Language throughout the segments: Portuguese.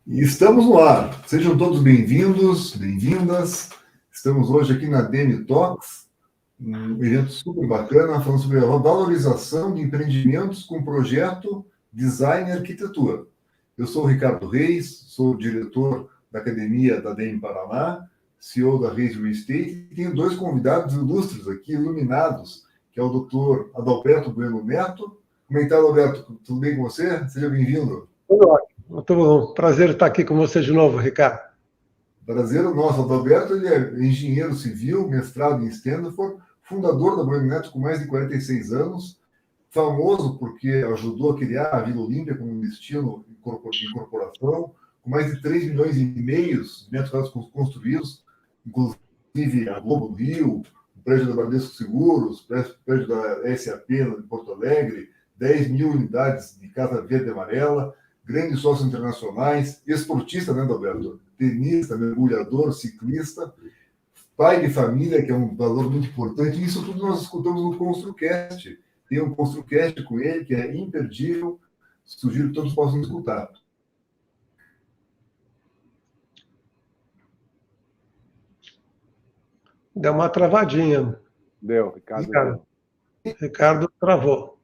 E estamos no ar. Sejam todos bem-vindos, bem-vindas. Estamos hoje aqui na DM Talks, um evento super bacana, falando sobre a valorização de empreendimentos com projeto, design e arquitetura. Eu sou o Ricardo Reis, sou diretor da Academia da DM Paraná, CEO da Reis Real Estate, e tenho dois convidados ilustres aqui, iluminados, que é o Dr. Adalberto Bueno Neto. Como é que está, Adalberto? Tudo bem com você? Seja bem-vindo. Tudo ótimo. Muito bom. Prazer estar aqui com você de novo, Ricardo. Prazer o nosso. Adalberto, ele é engenheiro civil, mestrado em Stanford, fundador da Bueno Neto com mais de 46 anos, famoso porque ajudou a criar a Vila Olímpia como um destino de incorporação, com mais de 3 milhões e meio de metros quadrados construídos, inclusive a Globo do Rio, o prédio da Bradesco Seguros, o prédio da SAP em Porto Alegre, 10 mil unidades de Casa Verde e Amarela, grandes sócios internacionais, esportista, né, Adalberto? Tenista, mergulhador, ciclista, pai de família, que é um valor muito importante, e isso tudo nós escutamos no ConstruCast. Tem um ConstruCast com ele, que é imperdível, sugiro que todos possam escutar. Deu uma travadinha. Deu, Ricardo. Ricardo travou.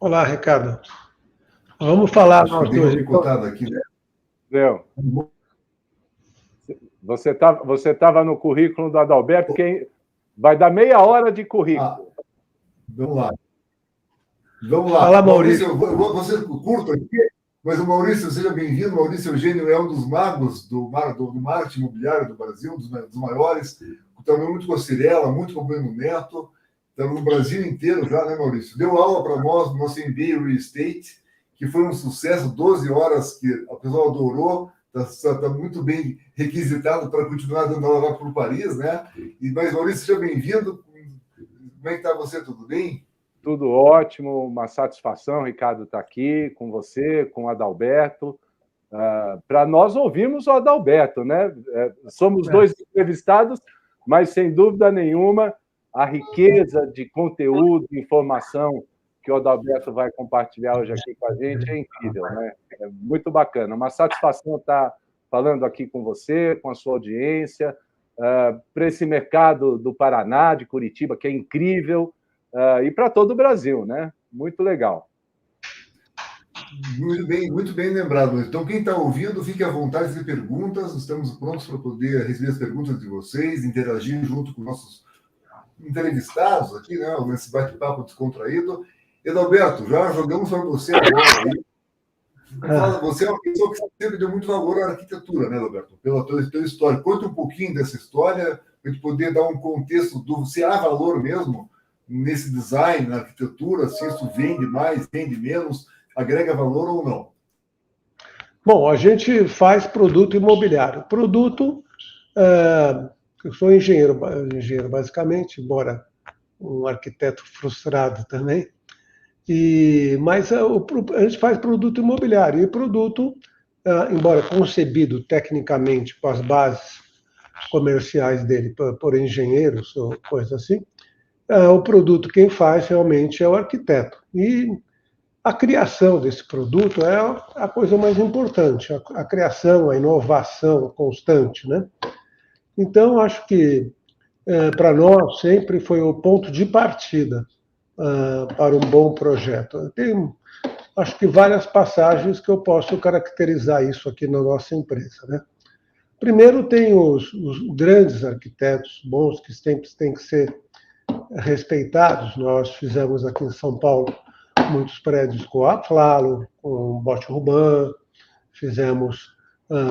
Olá, Ricardo. Vamos falar nós dois. Aqui, né? Deu. Você estava no currículo do Adalberto, vai dar meia hora de currículo. Vamos lá. Vamos lá. Fala, Maurício. Eu vou ser curto aqui, mas o Maurício, seja bem-vindo. Maurício Eugênio é um dos magos do marketing imobiliário do Brasil, um dos maiores. Também muito com a Cirela, muito com o Bueno Neto. Estamos no Brasil inteiro já, né, Maurício? Deu aula para nós no nosso MBA Real Estate, que foi um sucesso, 12 horas que a pessoa adorou, está muito bem requisitado para continuar dando aula lá por Paris, né? Mas, Maurício, seja bem-vindo. Como é que está você? Tudo bem? Tudo ótimo, uma satisfação, Ricardo, estar aqui com você, com o Adalberto. Para nós ouvirmos o Adalberto, né? Somos dois entrevistados, mas, sem dúvida nenhuma, a riqueza de conteúdo, de informação que o Adalberto vai compartilhar hoje aqui com a gente é incrível, né? É muito bacana. Uma satisfação estar falando aqui com você, com a sua audiência, para esse mercado do Paraná, de Curitiba, que é incrível, e para todo o Brasil, né? Muito legal. Muito bem lembrado. Então, quem está ouvindo, fique à vontade de perguntas. Estamos prontos para poder receber as perguntas de vocês, interagir junto com nossos entrevistados aqui, né, nesse bate-papo descontraído. Adalberto, já jogamos para você agora. Você é uma pessoa que sempre deu muito valor à arquitetura, né, Adalberto? Pela tua história. Conta um pouquinho dessa história, para a gente poder dar um contexto se há valor mesmo nesse design, na arquitetura, se isso vende mais, vende menos, agrega valor ou não? Bom, a gente faz produto imobiliário. Produto... Eu sou engenheiro basicamente, embora um arquiteto frustrado também. Mas a gente faz produto imobiliário. E produto, embora concebido tecnicamente com as bases comerciais dele por engenheiros ou coisa assim, o produto quem faz realmente é o arquiteto. E a criação desse produto é a coisa mais importante, a criação, a inovação constante, né? Então, acho que, para nós, sempre foi o ponto de partida para um bom projeto. Tem, acho que, várias passagens que eu posso caracterizar isso aqui na nossa empresa, né? Primeiro, tem os grandes arquitetos bons que sempre têm que ser respeitados. Nós fizemos aqui em São Paulo muitos prédios com a Flalo, com o Bosch Ruban, fizemos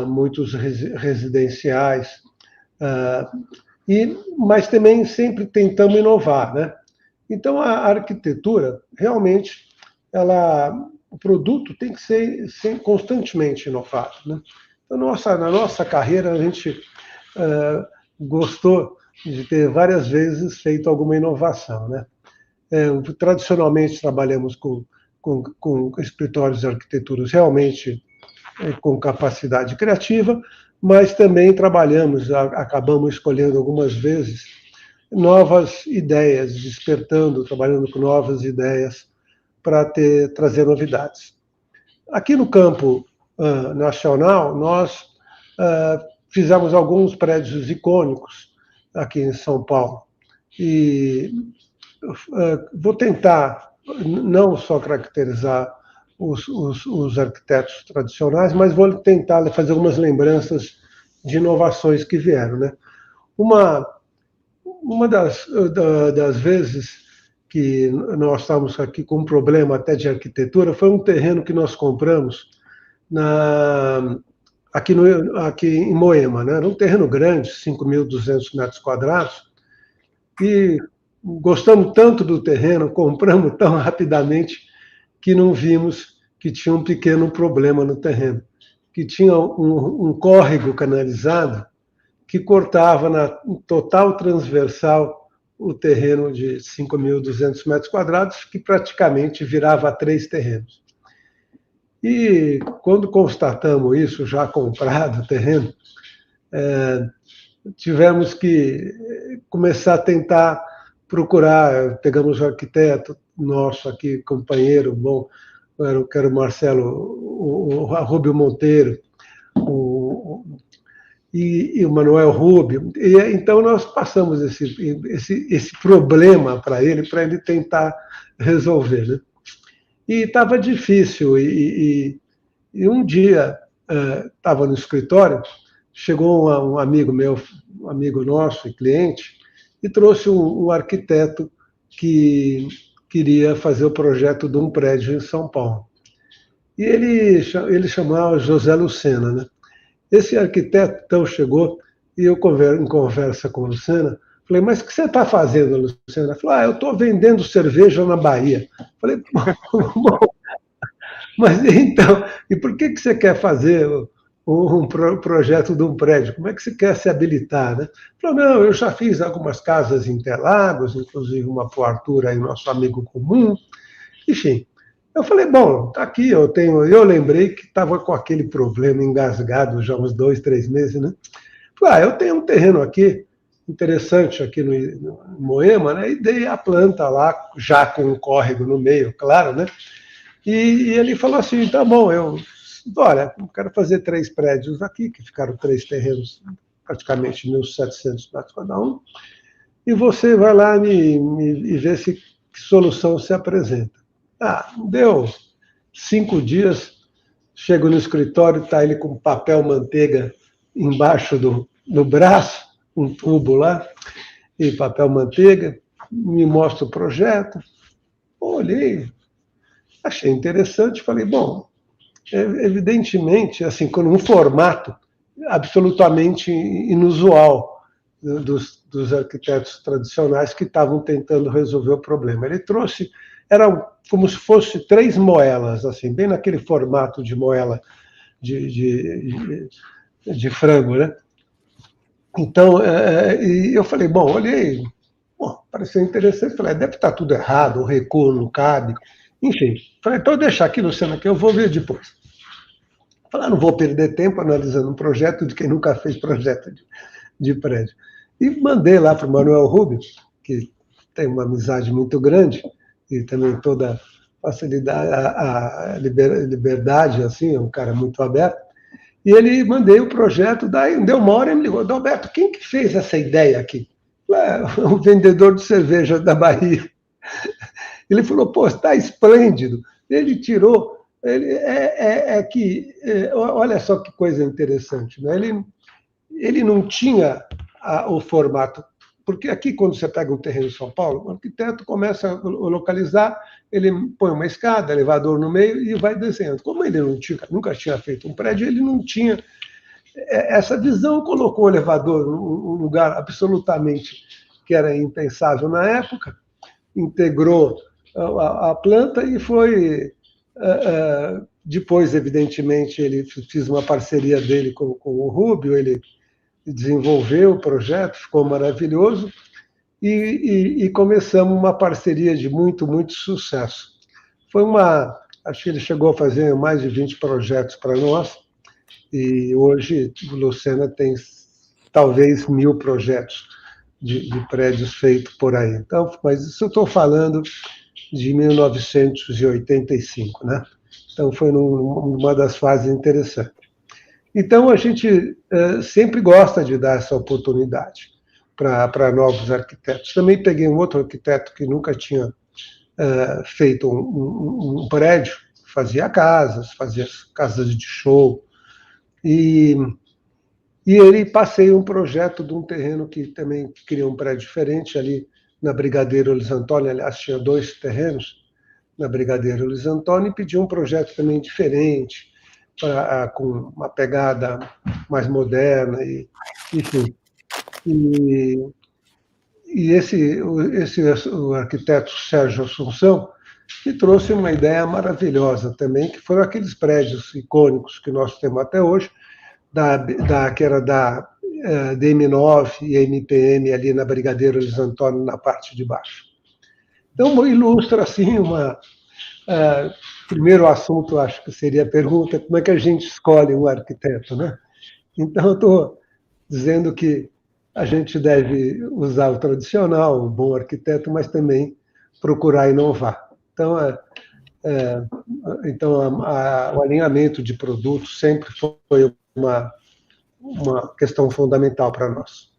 muitos residenciais, mas também sempre tentamos inovar, né? Então, a arquitetura, realmente, o produto tem que ser constantemente inovado, né? Então, na nossa carreira, a gente gostou de ter várias vezes feito alguma inovação, né? Tradicionalmente, trabalhamos com escritórios de arquiteturas realmente com capacidade criativa, mas também acabamos escolhendo algumas vezes novas ideias, trabalhando com novas ideias para trazer novidades. aqui no campo nacional, nós fizemos alguns prédios icônicos aqui em São Paulo. E vou tentar não só caracterizar os arquitetos tradicionais, mas vou tentar fazer algumas lembranças de inovações que vieram, né? Uma das vezes que nós estávamos aqui com um problema até de arquitetura foi um terreno que nós compramos aqui em Moema, né? Era um terreno grande, 5.200 metros quadrados, e gostamos tanto do terreno, compramos tão rapidamente que não vimos que tinha um pequeno problema no terreno, que tinha um córrego canalizado que cortava na total transversal o terreno de 5.200 metros quadrados, que praticamente virava 3 terrenos. E quando constatamos isso, já comprado o terreno, tivemos que começar a tentar procurar, pegamos o arquiteto nosso aqui, companheiro, bom, que era o Marcelo, o Rubio Monteiro, e o Manuel Rubio. E então nós passamos esse problema para ele tentar resolver, né? E estava difícil, e um dia estava no escritório, chegou um amigo meu, um amigo nosso e cliente, e trouxe um arquiteto que queria fazer o projeto de um prédio em São Paulo. E ele chamava José Lucena, né? Esse arquiteto, então, chegou, e eu, em conversa com a Lucena, falei, mas o que você está fazendo, Lucena? Ela falou, eu estou vendendo cerveja na Bahia. Falei, bom, mas então, e por que você quer fazer um projeto de um prédio? Como é que você quer se habilitar, né? Falou, não, eu já fiz algumas casas em Interlagos, inclusive uma para o Arthur, aí, nosso amigo comum, enfim. Eu falei, bom, tá aqui, eu lembrei que estava com aquele problema engasgado já uns 2, 3 meses, né? Falei, eu tenho um terreno aqui, interessante aqui no Moema, né? E dei a planta lá, já com um córrego no meio, claro, né? E ele falou assim, tá bom, olha, eu quero fazer 3 prédios aqui, que ficaram 3 terrenos, praticamente 1.700 metros cada um, e você vai lá e vê que solução se apresenta. Deu 5 dias, chego no escritório, está ele com papel manteiga embaixo do braço, um tubo lá, e papel manteiga, me mostra o projeto. Olhei, achei interessante, falei, bom, evidentemente, assim, com um formato absolutamente inusual dos arquitetos tradicionais que estavam tentando resolver o problema. Ele trouxe, era como se fosse 3 moelas, assim, bem naquele formato de moela de frango, né? Então, e eu falei, bom, olhei, pareceu interessante, falei, deve estar tudo errado, o recuo não cabe, enfim. Falei, então deixa aqui, Luciano, que eu vou ver depois. Falei, não vou perder tempo analisando um projeto de quem nunca fez projeto de prédio. E mandei lá para o Manuel Rubio, que tem uma amizade muito grande, e também toda facilidade, a liberdade, assim, é um cara muito aberto. E ele mandei o projeto, daí deu uma hora e me ligou, Adalberto, quem que fez essa ideia aqui? O vendedor de cerveja da Bahia. Ele falou, pô, está esplêndido. Ele tirou, olha só que coisa interessante, né? Ele não tinha o formato, porque aqui quando você pega um terreno em São Paulo, o arquiteto começa a localizar, ele põe uma escada, elevador no meio e vai desenhando. Como ele nunca tinha feito um prédio, ele não tinha essa visão, colocou o elevador num lugar absolutamente que era impensável na época, integrou a planta e foi... depois, evidentemente, ele fez uma parceria dele com o Rubio, ele desenvolveu o projeto, ficou maravilhoso, e começamos uma parceria de muito, muito sucesso. Acho que ele chegou a fazer mais de 20 projetos para nós, e hoje o Lucena tem talvez 1.000 projetos de prédios feitos por aí. Então, mas isso eu estou falando de 1985, né? Então, foi uma das fases interessantes. Então, a gente sempre gosta de dar essa oportunidade para novos arquitetos. Também peguei um outro arquiteto que nunca tinha feito um prédio, fazia casas de show, e ele passei um projeto de um terreno que também queria um prédio diferente ali na Brigadeiro Luiz Antônio. Aliás, tinha 2 terrenos na Brigadeiro Luiz Antônio, e pediu um projeto também diferente, com uma pegada mais moderna, enfim. E o arquiteto Sérgio Assunção me trouxe uma ideia maravilhosa também, que foram aqueles prédios icônicos que nós temos até hoje, que era da DM9 e MPM ali na Brigadeiro Luiz Antônio, na parte de baixo. Então, ilustra assim primeiro assunto, acho que seria a pergunta, como é que a gente escolhe um arquiteto, né? Então, eu estou dizendo que a gente deve usar o tradicional, um bom arquiteto, mas também procurar inovar. Então, o alinhamento de produtos sempre foi uma questão fundamental para nós.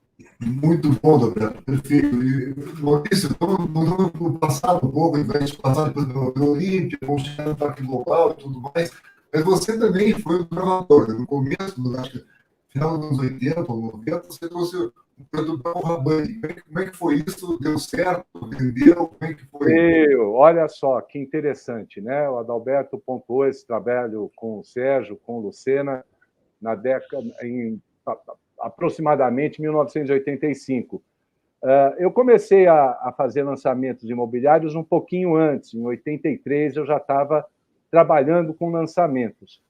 Muito bom, Roberto, perfeito. E, Maurício, vamos passar um pouco, a gente passar pelo Olímpia, vamos chegar no Parque Global e tudo mais, mas você também foi um gravador, né? No começo, acho que final dos anos 80 ou 90, você trouxe o produto Rabanne. Como é que foi isso? Deu certo? Vendeu? Como é que foi? Olha só, que interessante, né? O Adalberto pontuou esse trabalho com o Sérgio, com o Lucena, na década, em aproximadamente 1985. Eu comecei a fazer lançamentos imobiliários um pouquinho antes. Em 83, eu já estava trabalhando com lançamentos.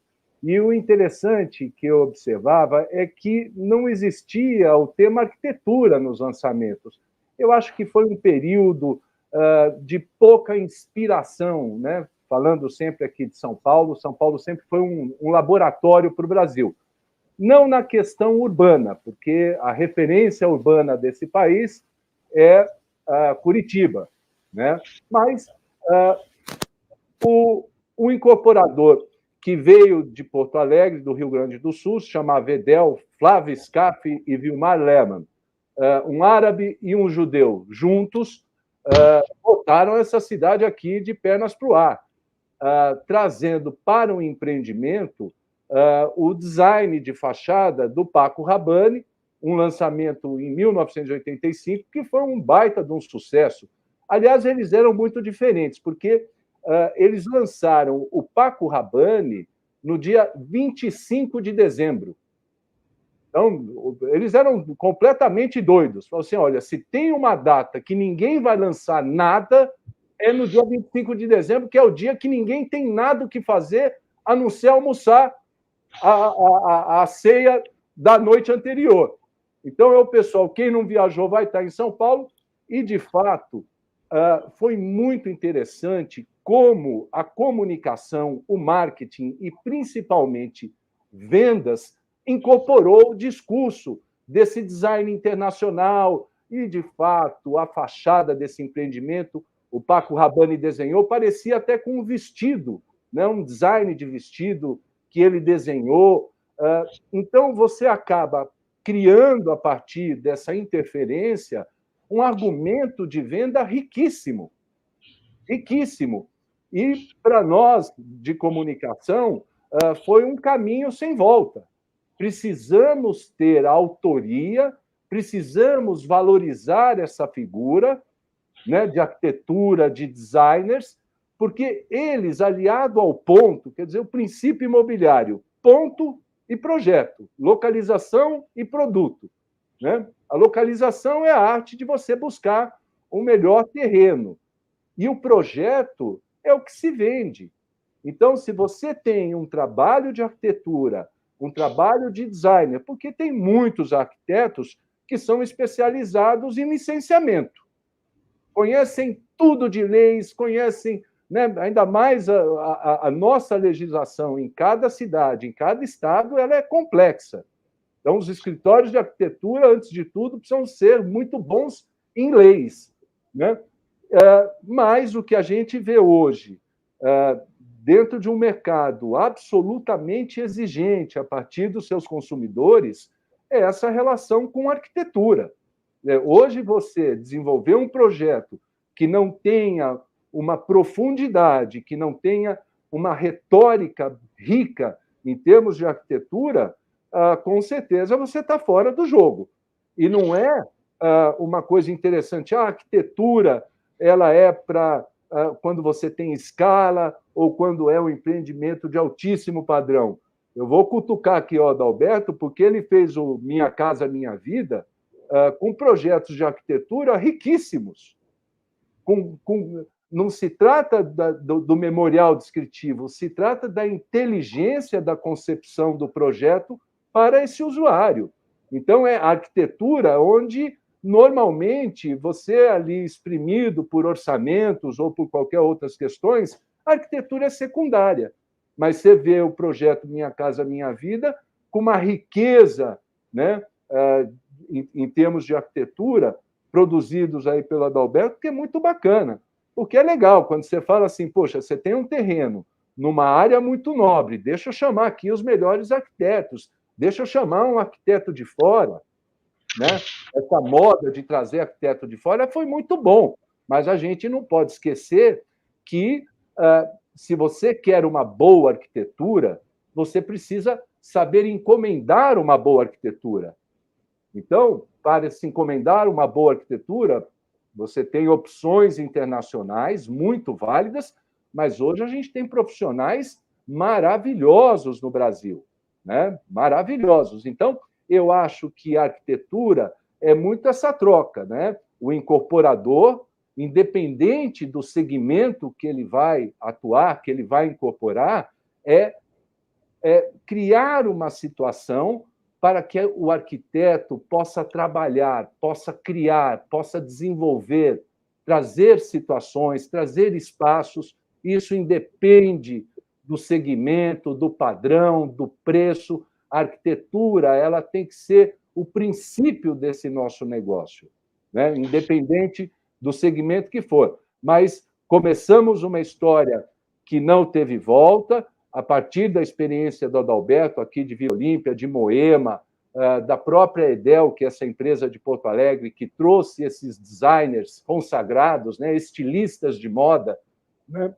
E o interessante que eu observava é que não existia o tema arquitetura nos lançamentos. Eu acho que foi um período de pouca inspiração, né? Falando sempre aqui de São Paulo sempre foi um laboratório para o Brasil. Não na questão urbana, porque a referência urbana desse país é Curitiba, né? Mas o incorporador que veio de Porto Alegre, do Rio Grande do Sul, se chamava Edel, Flávio Scaff e Vilmar Lehmann, um árabe e um judeu, juntos, botaram essa cidade aqui de pernas para o ar, trazendo para o empreendimento o design de fachada do Paco Rabanne, um lançamento em 1985, que foi um baita de um sucesso. Aliás, eles eram muito diferentes, porque eles lançaram o Paco Rabanne no dia 25 de dezembro. Então, eles eram completamente doidos. Falaram assim, olha, se tem uma data que ninguém vai lançar nada, é no dia 25 de dezembro, que é o dia que ninguém tem nada o que fazer, a não ser almoçar a ceia da noite anterior. Então, pessoal, quem não viajou vai estar em São Paulo, e, de fato, foi muito interessante como a comunicação, o marketing e, principalmente, vendas, incorporou o discurso desse design internacional e, de fato, a fachada desse empreendimento, o Paco Rabanne desenhou, parecia até com um vestido, né? Um design de vestido que ele desenhou. Então, você acaba criando, a partir dessa interferência, um argumento de venda riquíssimo. Riquíssimo. E, para nós, de comunicação, foi um caminho sem volta. Precisamos ter autoria, precisamos valorizar essa figura, né, de arquitetura, de designers, porque eles, aliado ao ponto, quer dizer, o princípio imobiliário, ponto e projeto, localização e produto, né? A localização é a arte de você buscar um melhor terreno. E o projeto é o que se vende. Então, se você tem um trabalho de arquitetura, um trabalho de designer, porque tem muitos arquitetos que são especializados em licenciamento, conhecem tudo de leis, conhecem, né, ainda mais a nossa legislação em cada cidade, em cada estado, ela é complexa. Então, os escritórios de arquitetura, antes de tudo, precisam ser muito bons em leis, né? Mas o que a gente vê hoje dentro de um mercado absolutamente exigente a partir dos seus consumidores, é essa relação com a arquitetura. Hoje, você desenvolver um projeto que não tenha uma profundidade, que não tenha uma retórica rica em termos de arquitetura, com certeza você está fora do jogo. E não é uma coisa interessante. A arquitetura ela é para quando você tem escala ou quando é um empreendimento de altíssimo padrão. Eu vou cutucar aqui o Adalberto, porque ele fez o Minha Casa Minha Vida com projetos de arquitetura riquíssimos. Não se trata do memorial descritivo, se trata da inteligência da concepção do projeto para esse usuário. Então, é a arquitetura onde, normalmente, você ali exprimido por orçamentos ou por qualquer outras questões, a arquitetura é secundária. Mas você vê o projeto Minha Casa Minha Vida com uma riqueza, né, em termos de arquitetura, produzidos aí pelo Adalberto, que é muito bacana. Porque é legal, quando você fala assim, poxa, você tem um terreno numa área muito nobre, deixa eu chamar aqui os melhores arquitetos, deixa eu chamar um arquiteto de fora, né? Essa moda de trazer arquiteto de fora foi muito bom, mas a gente não pode esquecer que, se você quer uma boa arquitetura, você precisa saber encomendar uma boa arquitetura. Então, para se encomendar uma boa arquitetura, você tem opções internacionais muito válidas, mas hoje a gente tem profissionais maravilhosos no Brasil, né? Maravilhosos. Então, eu acho que a arquitetura é muito essa troca, né? O incorporador, independente do segmento que ele vai atuar, que ele vai incorporar, é criar uma situação para que o arquiteto possa trabalhar, possa criar, possa desenvolver, trazer situações, trazer espaços. Isso independe do segmento, do padrão, do preço. A arquitetura ela tem que ser o princípio desse nosso negócio, né? Independente do segmento que for. Mas começamos uma história que não teve volta, a partir da experiência do Adalberto, aqui de Vila Olímpia, de Moema, da própria Edel, que é essa empresa de Porto Alegre, que trouxe esses designers consagrados, né, estilistas de moda, né,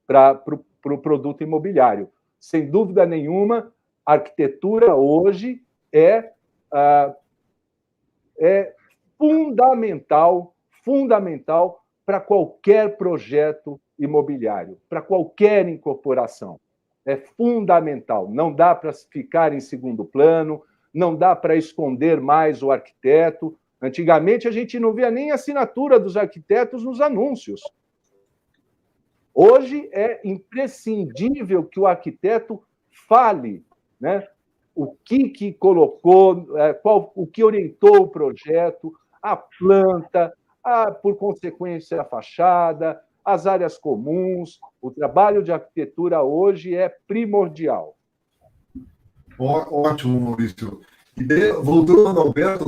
para o produto imobiliário. Sem dúvida nenhuma, a arquitetura hoje é fundamental para qualquer projeto imobiliário, para qualquer incorporação. É fundamental. Não dá para ficar em segundo plano, não dá para esconder mais o arquiteto. Antigamente, a gente não via nem a assinatura dos arquitetos nos anúncios. Hoje é imprescindível que o arquiteto fale, né, o que colocou, o que orientou o projeto, a planta, por consequência, a fachada, as áreas comuns. O trabalho de arquitetura hoje é primordial. Ótimo, Maurício. E daí, voltando ao Alberto,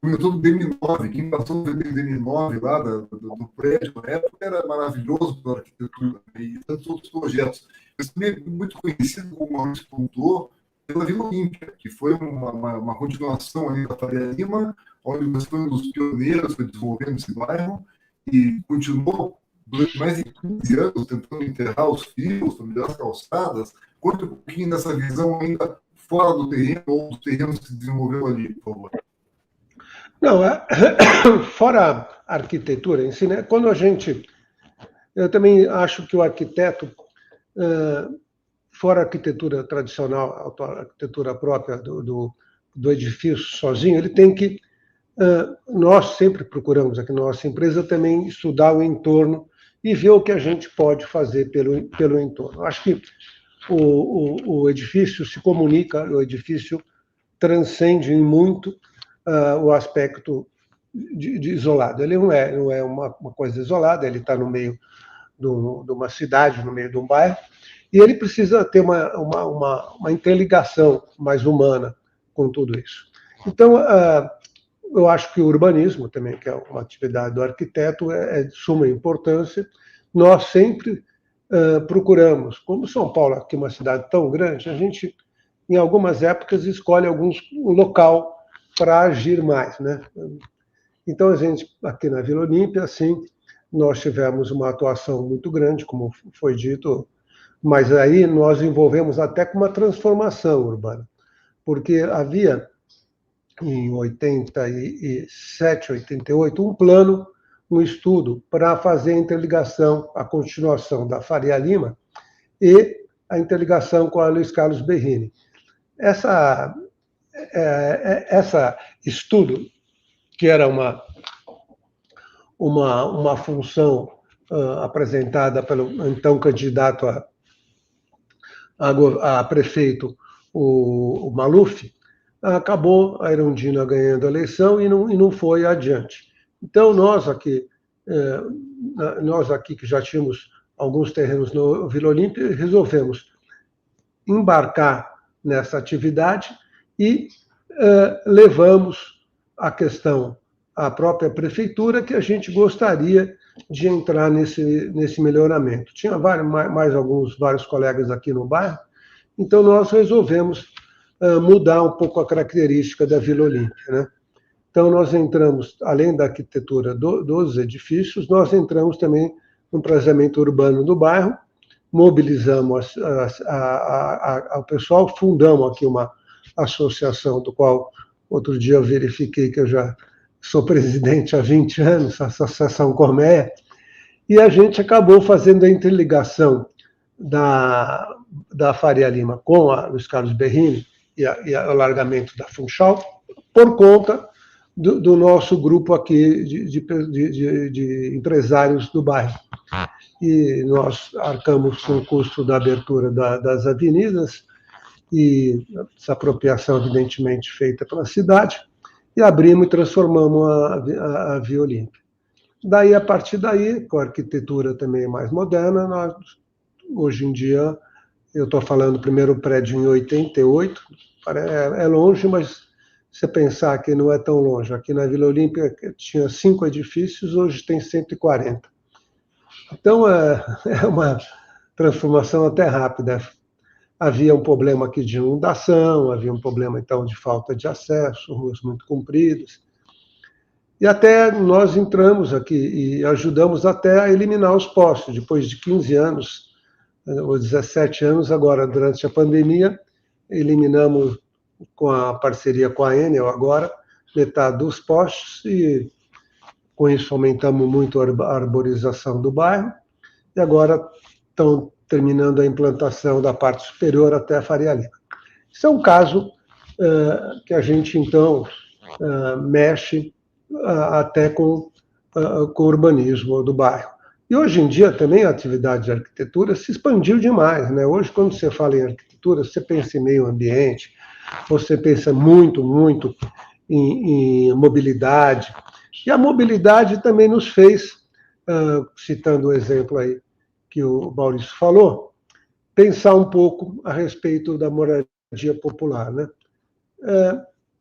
comentou do DM9. Quem passou no DM9 lá do prédio, na época, era maravilhoso pela arquitetura e tantos outros projetos. Mas também é muito conhecido, como o Maurício contou, pela Vila Olímpia, que foi uma continuação ali da Faria Lima, onde nós fomos um dos pioneiros para desenvolver esse bairro, e continuou durante mais de 15 anos tentando enterrar os fios, melhorar as calçadas. Conta um pouquinho dessa visão ainda fora do terreno, ou dos terrenos que se desenvolveu ali, por favor. Não, fora a arquitetura em si, né? Eu também acho que o arquiteto, fora a arquitetura tradicional, a arquitetura própria do edifício sozinho, ele tem que... nós sempre procuramos aqui na nossa empresa também estudar o entorno e ver o que a gente pode fazer pelo entorno. Acho que o edifício se comunica, o edifício transcende muito o aspecto de isolado. Ele não é uma coisa isolada, ele está no meio de uma cidade, no meio de um bairro, e ele precisa ter uma interligação mais humana com tudo isso. Então, eu acho que o urbanismo também, que é uma atividade do arquiteto, é de suma importância. Nós sempre procuramos, como São Paulo aqui é uma cidade tão grande, a gente, em algumas épocas, escolhe um local para agir mais, né? Então, a gente, aqui na Vila Olímpia, assim, nós tivemos uma atuação muito grande, como foi dito, mas aí nós envolvemos até com uma transformação urbana, porque havia, em 87, 88, um plano, um estudo para fazer a interligação, a continuação da Faria Lima e a interligação com a Luiz Carlos Berrini. Essa estudo, que era uma função apresentada pelo então candidato a prefeito, o Maluf, acabou a Erundina ganhando a eleição e não foi adiante. Então, nós aqui que já tínhamos alguns terrenos no Vila Olímpia, resolvemos embarcar nessa atividade e levamos a questão à própria prefeitura, que a gente gostaria de entrar nesse melhoramento. Tinha vários colegas aqui no bairro, então nós resolvemos mudar um pouco a característica da Vila Olímpia, né? Então nós entramos, além da arquitetura dos edifícios, nós entramos também no planejamento urbano do bairro, mobilizamos o pessoal, fundamos aqui uma associação, do qual outro dia eu verifiquei que eu já sou presidente há 20 anos, a Associação Cormeia, e a gente acabou fazendo a interligação da Faria Lima com a Luiz Carlos Berrini e o alargamento da Funchal, por conta do nosso grupo aqui de empresários do bairro. E nós arcamos com o custo da abertura das avenidas, e essa apropriação, evidentemente, feita pela cidade, e abrimos e transformamos a Via Olímpia. Daí, a partir daí, com a arquitetura também mais moderna, nós, hoje em dia, eu estou falando do primeiro prédio em 88, é longe, mas você pensar que não é tão longe. Aqui na Vila Olímpia tinha 5 edifícios, hoje tem 140. Então, é uma transformação até rápida. Havia um problema aqui de inundação, havia um problema, então, de falta de acesso, ruas muito compridas. E até nós entramos aqui e ajudamos até a eliminar os postes. Depois de 15 anos, ou 17 anos, agora, durante a pandemia, eliminamos, com a parceria com a Enel agora, metade dos postes, e com isso aumentamos muito a arborização do bairro, e agora estão terminando a implantação da parte superior até a Faria Lima. Isso é um caso que a gente, então, mexe até com o urbanismo do bairro. E hoje em dia também a atividade de arquitetura se expandiu demais, né? Hoje, quando você fala em arquitetura, você pensa em meio ambiente, você pensa muito, muito em mobilidade. E a mobilidade também nos fez, citando o exemplo aí que o Maurício falou, pensar um pouco a respeito da moradia popular, né?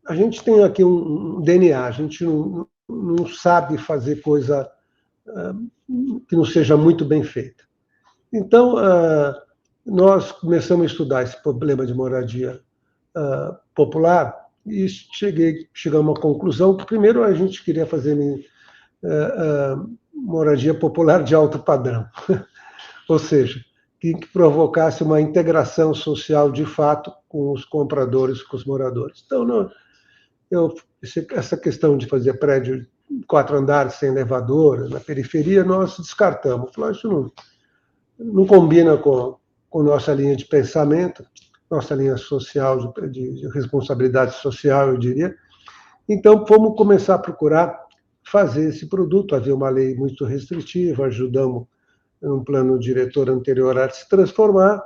A gente tem aqui um DNA, a gente não sabe fazer coisa que não seja muito bem feita. Então, nós começamos a estudar esse problema de moradia popular e chegamos à conclusão que, primeiro, a gente queria fazer moradia popular de alto padrão, ou seja, que provocasse uma integração social de fato com os compradores, com os moradores. Então, essa questão de fazer prédio 4 andares sem elevador na periferia, nós descartamos. Falamos, isso não combina com nossa linha de pensamento, nossa linha social, de responsabilidade social, eu diria. Então, fomos começar a procurar fazer esse produto. Havia uma lei muito restritiva, ajudamos um plano diretor anterior a se transformar,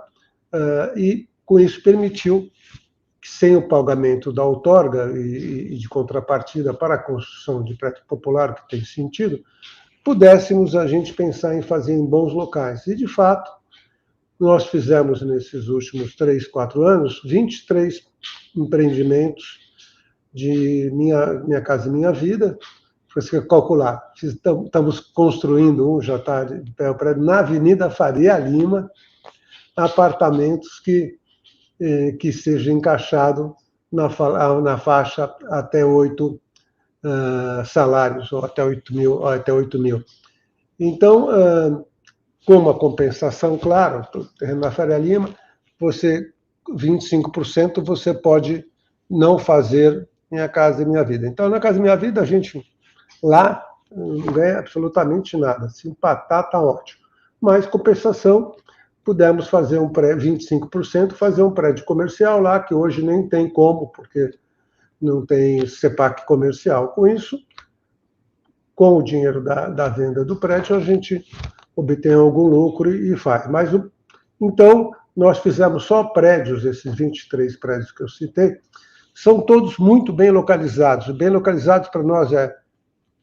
e com isso permitiu que, sem o pagamento da outorga e de contrapartida para a construção de prédio popular, que tem sentido, pudéssemos a gente pensar em fazer em bons locais. E, de fato, nós fizemos, nesses últimos 3, 4 anos, 23 empreendimentos de Minha Casa Minha Vida, você calcular, estamos construindo já está de pé o prédio, na Avenida Faria Lima, apartamentos que seja encaixado na faixa até 8 salários, ou até 8 mil. Então, com uma compensação, claro, o terreno da Faria Lima, 25% você pode não fazer Minha Casa Minha Vida. Então, na Casa Minha Vida, a gente lá não ganha absolutamente nada. Se empatar, está ótimo. Mas, compensação, pudemos fazer 25%, fazer um prédio comercial lá, que hoje nem tem como, porque não tem CEPAC comercial. Com isso, com o dinheiro da venda do prédio, a gente obtém algum lucro e faz. Então, nós fizemos só prédios, esses 23 prédios que eu citei, são todos muito bem localizados. Bem localizados para nós é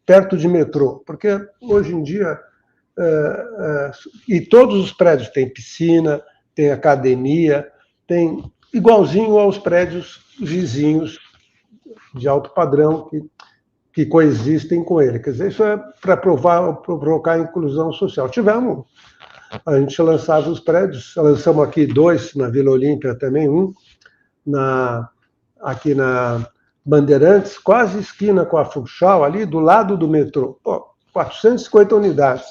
perto de metrô, porque hoje em dia, e todos os prédios têm piscina, tem academia, tem igualzinho aos prédios vizinhos de alto padrão que coexistem com ele. Quer dizer, isso é para provocar a inclusão social. A gente lançava os prédios, lançamos aqui 2 na Vila Olímpia também, aqui na Bandeirantes, quase esquina com a Funchal, ali do lado do metrô. 450 unidades.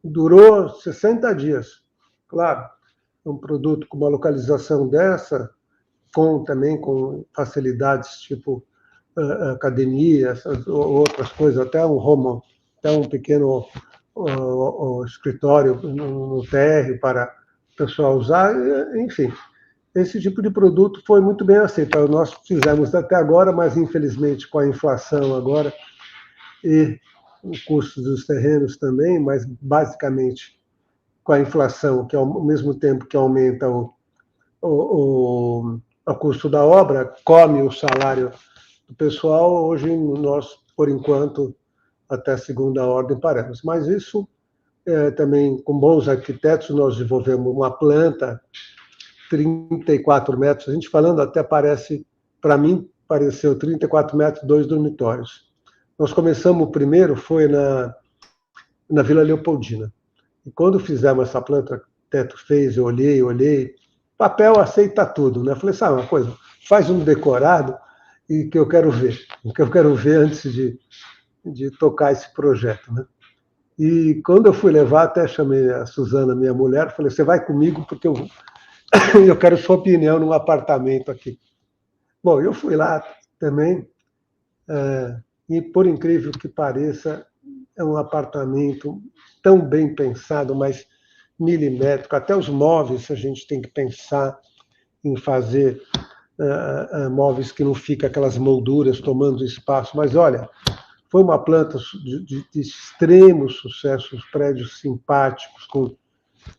Durou 60 dias. Claro, um produto com uma localização dessa, também com facilidades tipo academia, outras coisas, até um pequeno escritório no térreo para o pessoal usar, enfim. Esse tipo de produto foi muito bem aceito. Nós fizemos até agora, mas infelizmente com a inflação agora e o custo dos terrenos também, mas basicamente com a inflação, que ao mesmo tempo que aumenta o custo da obra, come o salário do pessoal, hoje nós, por enquanto, até segunda ordem, paramos. Mas isso, também, com bons arquitetos, nós desenvolvemos uma planta, 34 metros, a gente falando até para mim, pareceu 34 metros, 2 dormitórios. Nós começamos, o primeiro foi na Vila Leopoldina. E quando fizemos essa planta, o arquiteto fez, eu olhei, papel aceita tudo, né? Falei, sabe uma coisa, faz um decorado e que eu quero ver antes de tocar esse projeto, né? E quando eu fui levar, até chamei a Suzana, minha mulher, falei, você vai comigo porque eu quero sua opinião num apartamento aqui. Bom, eu fui lá também, e por incrível que pareça, é um apartamento tão bem pensado, mas milimétrico, até os móveis a gente tem que pensar em fazer móveis que não ficam aquelas molduras tomando espaço, mas olha, foi uma planta de extremo sucesso, os prédios simpáticos, com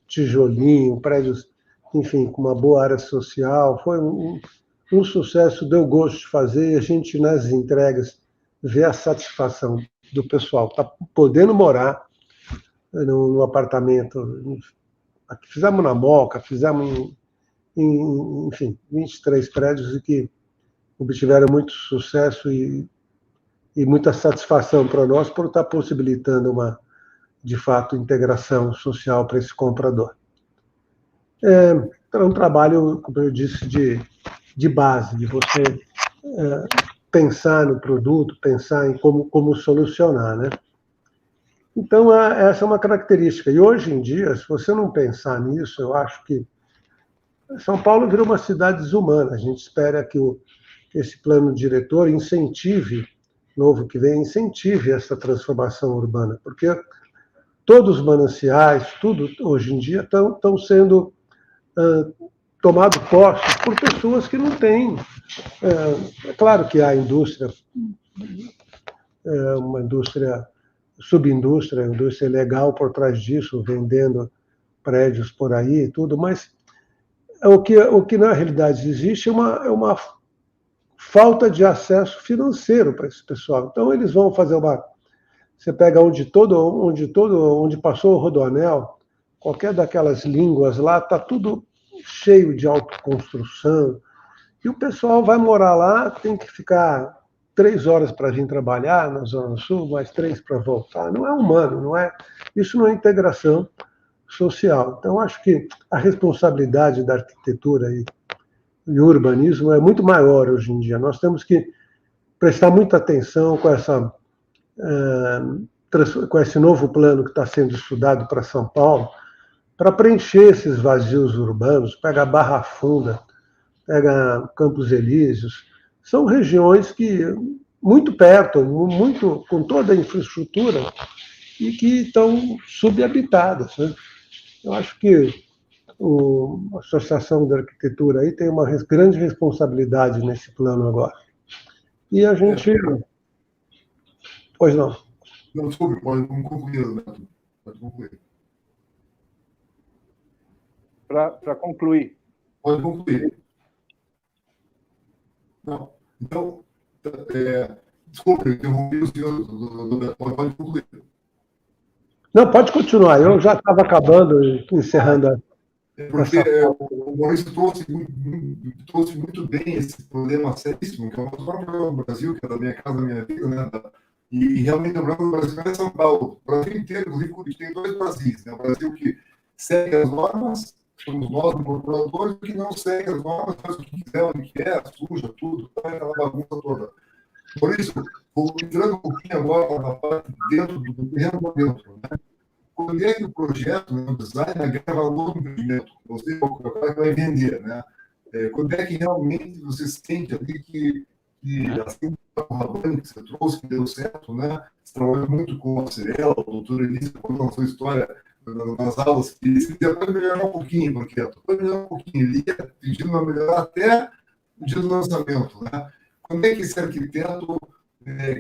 tijolinho, prédios, enfim, com uma boa área social, foi um sucesso, deu gosto de fazer, e a gente nas entregas vê a satisfação do pessoal, tá podendo morar no apartamento, fizemos na Moca, fizemos enfim, 23 prédios e que obtiveram muito sucesso e muita satisfação para nós por estar possibilitando de fato, integração social para esse comprador. É um trabalho, como eu disse, de base, de você pensar no produto, pensar em como solucionar, né? Então, essa é uma característica. E hoje em dia, se você não pensar nisso, eu acho que São Paulo virou uma cidade desumana. A gente espera que esse plano diretor novo que vem, incentive essa transformação urbana, porque todos os mananciais, tudo hoje em dia estão sendo tomados posse por pessoas que não têm. É claro que há indústria, uma indústria, subindústria, indústria legal por trás disso, vendendo prédios por aí e tudo, mas o que na realidade existe é uma falta de acesso financeiro para esse pessoal. Então eles vão fazer você pega onde passou o Rodoanel, qualquer daquelas línguas lá, está tudo cheio de autoconstrução, e o pessoal vai morar lá, tem que ficar 3 horas para vir trabalhar na Zona Sul, mais 3 para voltar. Não é humano, não é? Isso não é integração social. Então, acho que a responsabilidade da arquitetura e o urbanismo é muito maior hoje em dia. Nós temos que prestar muita atenção com esse novo plano que está sendo estudado para São Paulo, para preencher esses vazios urbanos. Pega a Barra Funda, pega Campos Elíseos, são regiões que muito perto, muito com toda a infraestrutura e que estão subhabitadas, né? Eu acho que a Associação da Arquitetura aí tem uma grande responsabilidade nesse plano agora. E a gente... Pois não. Não, desculpe, pode concluir, Neto. Pode concluir. Para concluir. Pode concluir. Não. Então, desculpe, eu interrompi o senhor. Pode concluir. Não, pode continuar. Eu já estava acabando e encerrando. Porque o Maurício trouxe muito bem esse problema seríssimo, que é o problema do Brasil, que é da minha casa, da minha vida, né? E realmente o problema do Brasil não é São Paulo. O Brasil inteiro, inclusive, tem 2 Brasis, né? O Brasil que segue as normas, somos nós, incorporadores, que não segue as normas, faz o que quiser, onde quer, suja tudo, tá aquela bagunça toda. Por isso, entrando um pouquinho agora na parte dentro do terreno dentro, né? Quando é que o projeto, né, o design, agrega valor no empreendimento? Você é o cara que vai vender, né? Quando é que realmente você sente ali que assim, o Rabani que você trouxe, que deu certo, né? Você trabalhou muito com a Cirela, a doutora Elisa, contando a sua história nas aulas, que você pode melhorar um pouquinho, porque pode melhorar um pouquinho, ele ia pedindo a melhorar até o dia do lançamento, né? Quando é que esse arquiteto,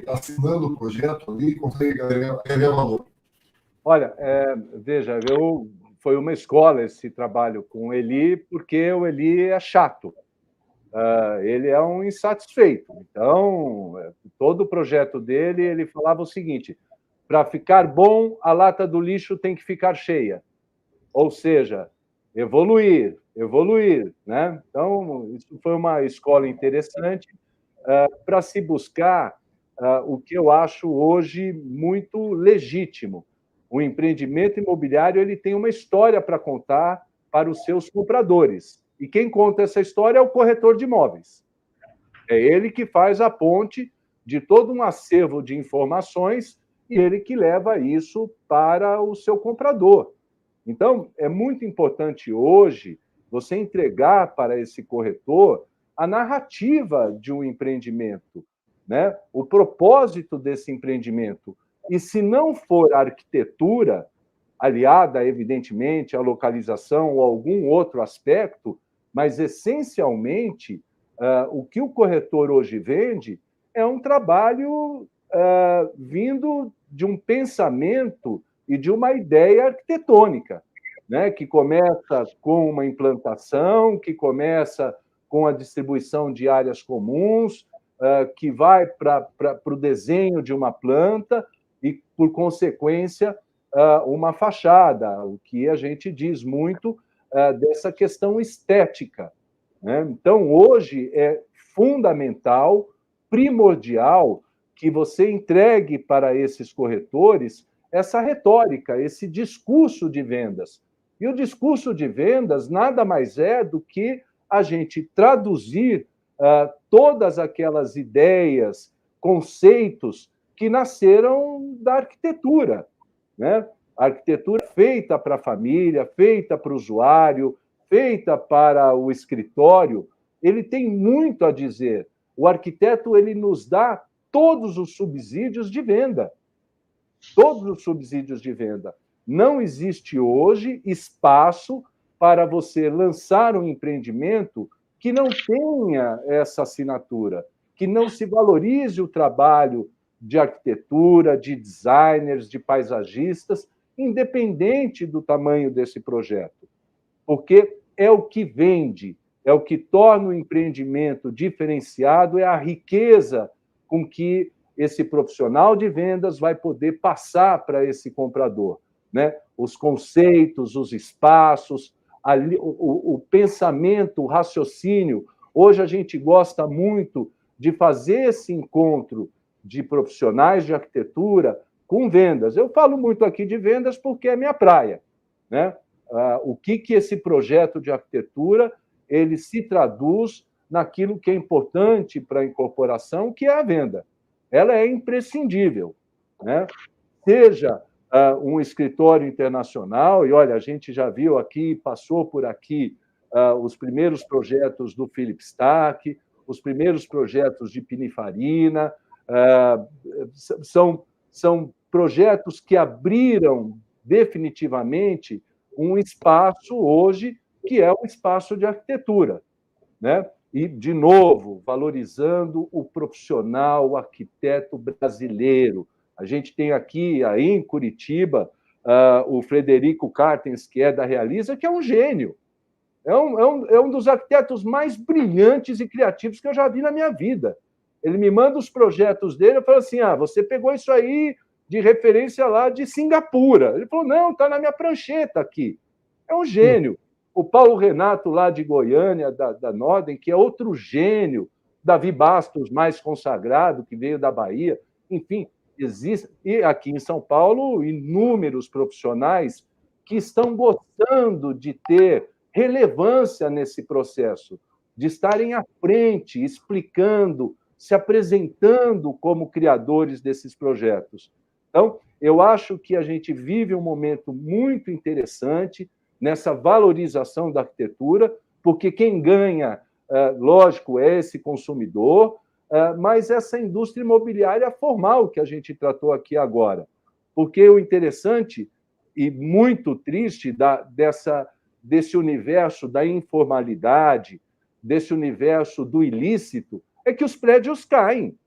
assinando o projeto ali, consegue agregar valor? Olha, veja, foi uma escola esse trabalho com o Eli, porque o Eli é chato. Ele é um insatisfeito. Então, todo o projeto dele, ele falava o seguinte: para ficar bom, a lata do lixo tem que ficar cheia. Ou seja, evoluir, né? Então, isso foi uma escola interessante para se buscar o que eu acho hoje muito legítimo. O empreendimento imobiliário ele tem uma história para contar para os seus compradores. E quem conta essa história é o corretor de imóveis. É ele que faz a ponte de todo um acervo de informações e ele que leva isso para o seu comprador. Então, é muito importante hoje você entregar para esse corretor a narrativa de um empreendimento, né? O propósito desse empreendimento. E se não for a arquitetura, aliada, evidentemente, à localização ou algum outro aspecto, mas, essencialmente, o que o corretor hoje vende é um trabalho vindo de um pensamento e de uma ideia arquitetônica, né? Que começa com uma implantação, que começa com a distribuição de áreas comuns, que vai para o desenho de uma planta e, por consequência, uma fachada, o que a gente diz muito dessa questão estética, né? Então, hoje é fundamental, primordial, que você entregue para esses corretores essa retórica, esse discurso de vendas. E o discurso de vendas nada mais é do que a gente traduzir todas aquelas ideias, conceitos que nasceram da arquitetura, né? A arquitetura feita para a família, feita para o usuário, feita para o escritório, ele tem muito a dizer. O arquiteto ele nos dá todos os subsídios de venda. Todos os subsídios de venda. Não existe hoje espaço para você lançar um empreendimento que não tenha essa assinatura, que não se valorize o trabalho de arquitetura, de designers, de paisagistas, independente do tamanho desse projeto. Porque é o que vende, é o que torna o empreendimento diferenciado, é a riqueza com que esse profissional de vendas vai poder passar para esse comprador, né? Os conceitos, os espaços, o pensamento, o raciocínio. Hoje a gente gosta muito de fazer esse encontro de profissionais de arquitetura com vendas. Eu falo muito aqui de vendas porque é minha praia, né? O que esse projeto de arquitetura ele se traduz naquilo que é importante para a incorporação, que é a venda. Ela é imprescindível, né? Seja um escritório internacional, e olha, a gente já viu aqui, passou por aqui os primeiros projetos do Philip Starck, os primeiros projetos de Pininfarina, são projetos que abriram definitivamente um espaço hoje que é o espaço de arquitetura, né? E, de novo, valorizando o profissional, o arquiteto brasileiro. A gente tem aqui, aí em Curitiba, o Frederico Cartens, que é da Realiza, que é um gênio. É um dos arquitetos mais brilhantes e criativos que eu já vi na minha vida. Ele me manda os projetos dele, eu falo assim, você pegou isso aí de referência lá de Singapura. Ele falou, não, está na minha prancheta aqui. É um gênio. O Paulo Renato, lá de Goiânia, da Norden, que é outro gênio. Davi Bastos, mais consagrado, que veio da Bahia. Enfim, existe. E aqui em São Paulo, inúmeros profissionais que estão gostando de ter relevância nesse processo, de estarem à frente, explicando, se apresentando como criadores desses projetos. Então, eu acho que a gente vive um momento muito interessante nessa valorização da arquitetura, porque quem ganha, lógico, é esse consumidor, mas essa indústria imobiliária formal que a gente tratou aqui agora. Porque o interessante e muito triste desse universo da informalidade, desse universo do ilícito, é que os prédios caem.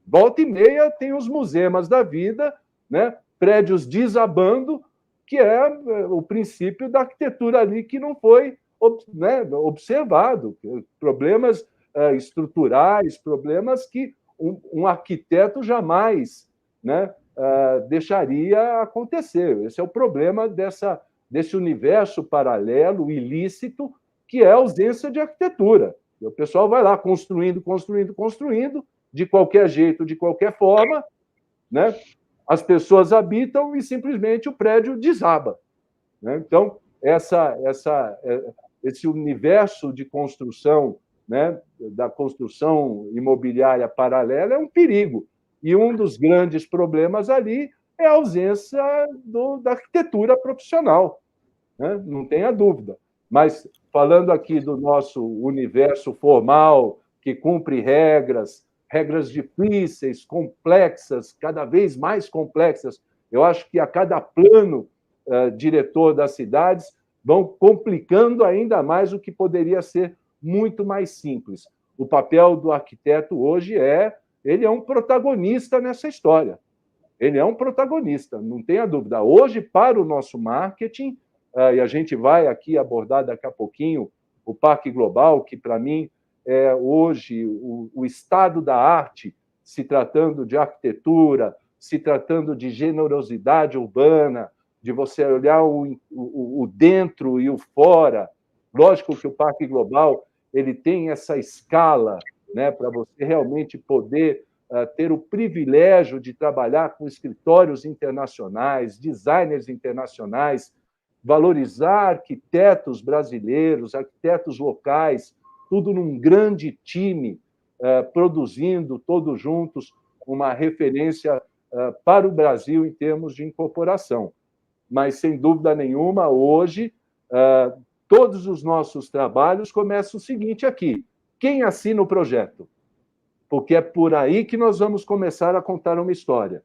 Volta e meia tem os musemas da vida, né? Prédios desabando, que é o princípio da arquitetura ali que não foi, né, observado. Problemas estruturais, problemas que um arquiteto jamais, né, deixaria acontecer. Esse é o problema desse universo paralelo, ilícito, que é a ausência de arquitetura. E o pessoal vai lá construindo, de qualquer jeito, de qualquer forma, né? As pessoas habitam e simplesmente o prédio desaba, né? Então, esse universo de construção, né, da construção imobiliária paralela é um perigo. E um dos grandes problemas ali é a ausência da arquitetura profissional, né? Não tenha dúvida. Mas, falando aqui do nosso universo formal, que cumpre regras difíceis, complexas, cada vez mais complexas. Eu acho que a cada plano diretor das cidades vão complicando ainda mais o que poderia ser muito mais simples. O papel do arquiteto hoje ele é um protagonista nessa história. Ele é um protagonista, não tenha dúvida. Hoje, para o nosso marketing, e a gente vai aqui abordar daqui a pouquinho o Parque Global, que, para mim, é hoje o estado da arte, se tratando de arquitetura, se tratando de generosidade urbana, de você olhar o dentro e o fora. Lógico que o Parque Global ele tem essa escala, né, para você realmente poder ter o privilégio de trabalhar com escritórios internacionais, designers internacionais, valorizar arquitetos brasileiros, arquitetos locais, tudo num grande time, produzindo todos juntos uma referência para o Brasil em termos de incorporação. Mas, sem dúvida nenhuma, hoje, todos os nossos trabalhos começam o seguinte aqui: quem assina o projeto? Porque é por aí que nós vamos começar a contar uma história.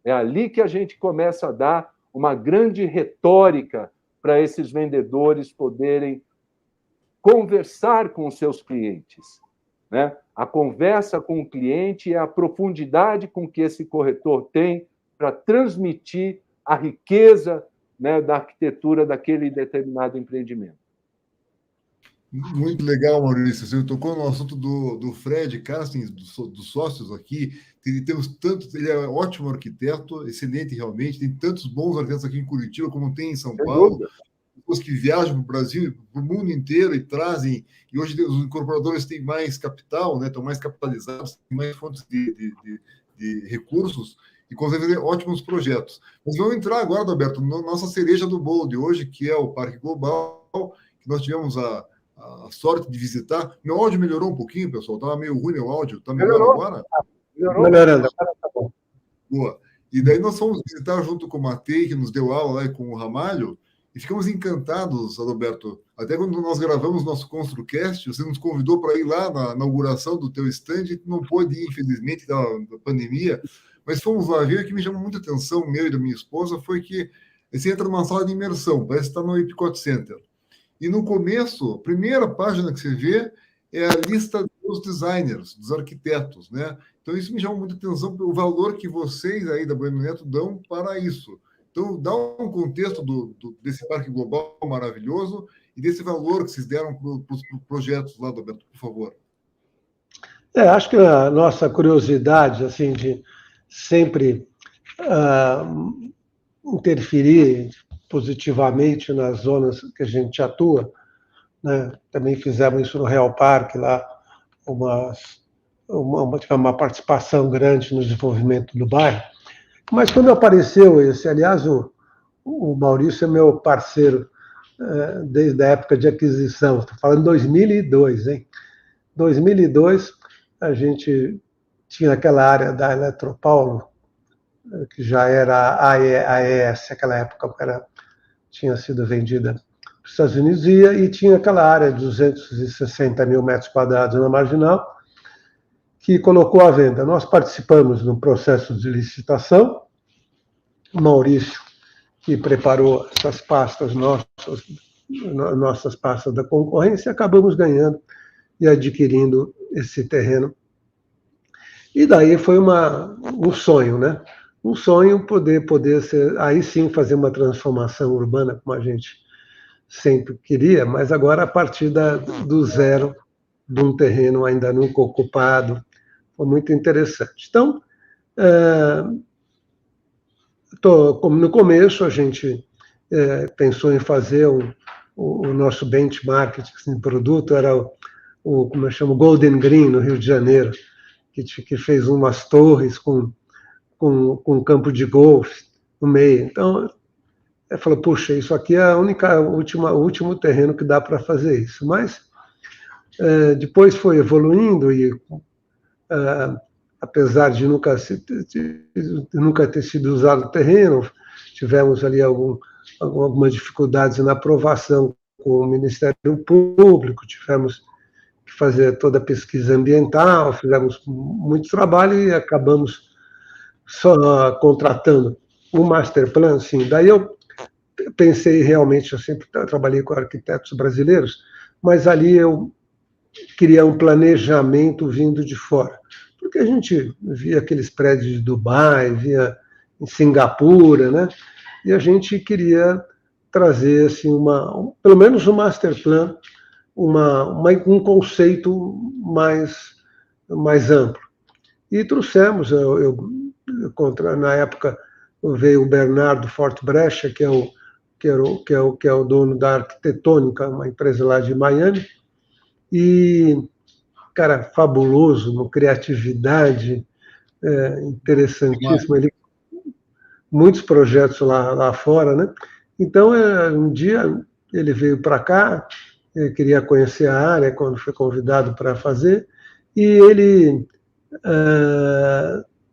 É ali que a gente começa a dar uma grande retórica para esses vendedores poderem conversar com os seus clientes, né? A conversa com o cliente é a profundidade com que esse corretor tem para transmitir a riqueza, né, da arquitetura daquele determinado empreendimento. Muito legal, Maurício. Você tocou no assunto do Fred Castings, dos sócios aqui. Ele é um ótimo arquiteto, excelente realmente. Tem tantos bons arquitetos aqui em Curitiba, como tem em São Paulo. pessoas que viajam para o Brasil, para o mundo inteiro e trazem, e hoje os incorporadores têm mais capital, né, estão mais capitalizados, têm mais fontes de recursos e conseguem fazer ótimos projetos. Mas vamos entrar agora, Adalberto, na nossa cereja do bolo de hoje, que é o Parque Global, que nós tivemos a sorte de visitar. Meu áudio melhorou um pouquinho, pessoal, estava meio ruim meu áudio, está melhor agora? Melhorando, agora está bom. Boa. E daí nós fomos visitar junto com o Matei, que nos deu aula lá, e com o Ramalho, e ficamos encantados, Adalberto. Até quando nós gravamos nosso ConstruCast, você nos convidou para ir lá na inauguração do teu stand, e não pôde ir, infelizmente, da pandemia, mas fomos lá ver. O que me chamou muita atenção, meu e da minha esposa, foi que você entra numa sala de imersão, parece que está no Epcot Center. E no começo, a primeira página que você vê é a lista dos designers, dos arquitetos, né? Então, isso me chama muita atenção, o valor que vocês aí da Bueno Neto dão para isso. Então, dá um contexto desse Parque Global maravilhoso e desse valor que vocês deram para os projetos lá, Adalberto, por favor. Acho que a nossa curiosidade, assim, de sempre interferir positivamente nas zonas que a gente atua, né? Também fizemos isso no Real Parque, lá, uma participação grande no desenvolvimento do bairro. Mas quando apareceu esse, aliás, o Maurício é meu parceiro desde a época de aquisição, estou falando 2002, hein? 2002, a gente tinha aquela área da Eletropaulo, que já era a AES, aquela época tinha sido vendida para os Estados Unidos, e tinha aquela área de 260 mil metros quadrados na Marginal, que colocou à venda. Nós participamos no processo de licitação, o Maurício, que preparou essas pastas nossas pastas da concorrência, acabamos ganhando e adquirindo esse terreno. E daí foi um sonho, né? Um sonho poder ser, aí sim fazer uma transformação urbana, como a gente sempre queria, mas agora a partir do zero, de um terreno ainda nunca ocupado. Foi muito interessante. Então, como no começo a gente pensou em fazer o nosso benchmark de produto, era como eu chamo, Golden Green, no Rio de Janeiro, que fez umas torres com um campo de golfe no meio. Então, eu falei, puxa, isso aqui é o último terreno que dá para fazer isso. Mas depois foi evoluindo e, apesar de nunca ter sido usado o terreno, tivemos ali algumas dificuldades na aprovação com o Ministério Público, tivemos que fazer toda a pesquisa ambiental, fizemos muito trabalho e acabamos só contratando um master plan, sim. Daí eu pensei realmente, eu sempre trabalhei com arquitetos brasileiros, mas ali eu queria um planejamento vindo de fora, porque a gente via aqueles prédios de Dubai, via em Singapura, né? E a gente queria trazer assim pelo menos um master plan, um conceito mais amplo. E trouxemos, na época veio o Bernardo Fortbrecha, que é o dono da Arquitetônica, uma empresa lá de Miami, e, cara, fabuloso, uma criatividade interessantíssima, muitos projetos lá fora, né? Então, um dia ele veio para cá, ele queria conhecer a área, quando foi convidado para fazer, e ele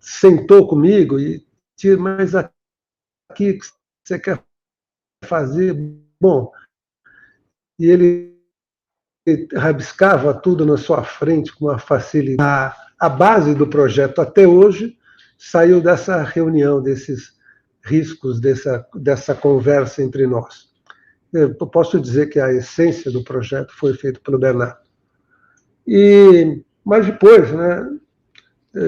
sentou comigo e disse, mas aqui que você quer fazer? Bom, e ele rabiscava tudo na sua frente com uma facilidade. A base do projeto até hoje saiu dessa reunião, desses riscos, dessa conversa entre nós. Eu posso dizer que a essência do projeto foi feita pelo Bernardo. Mas depois, né,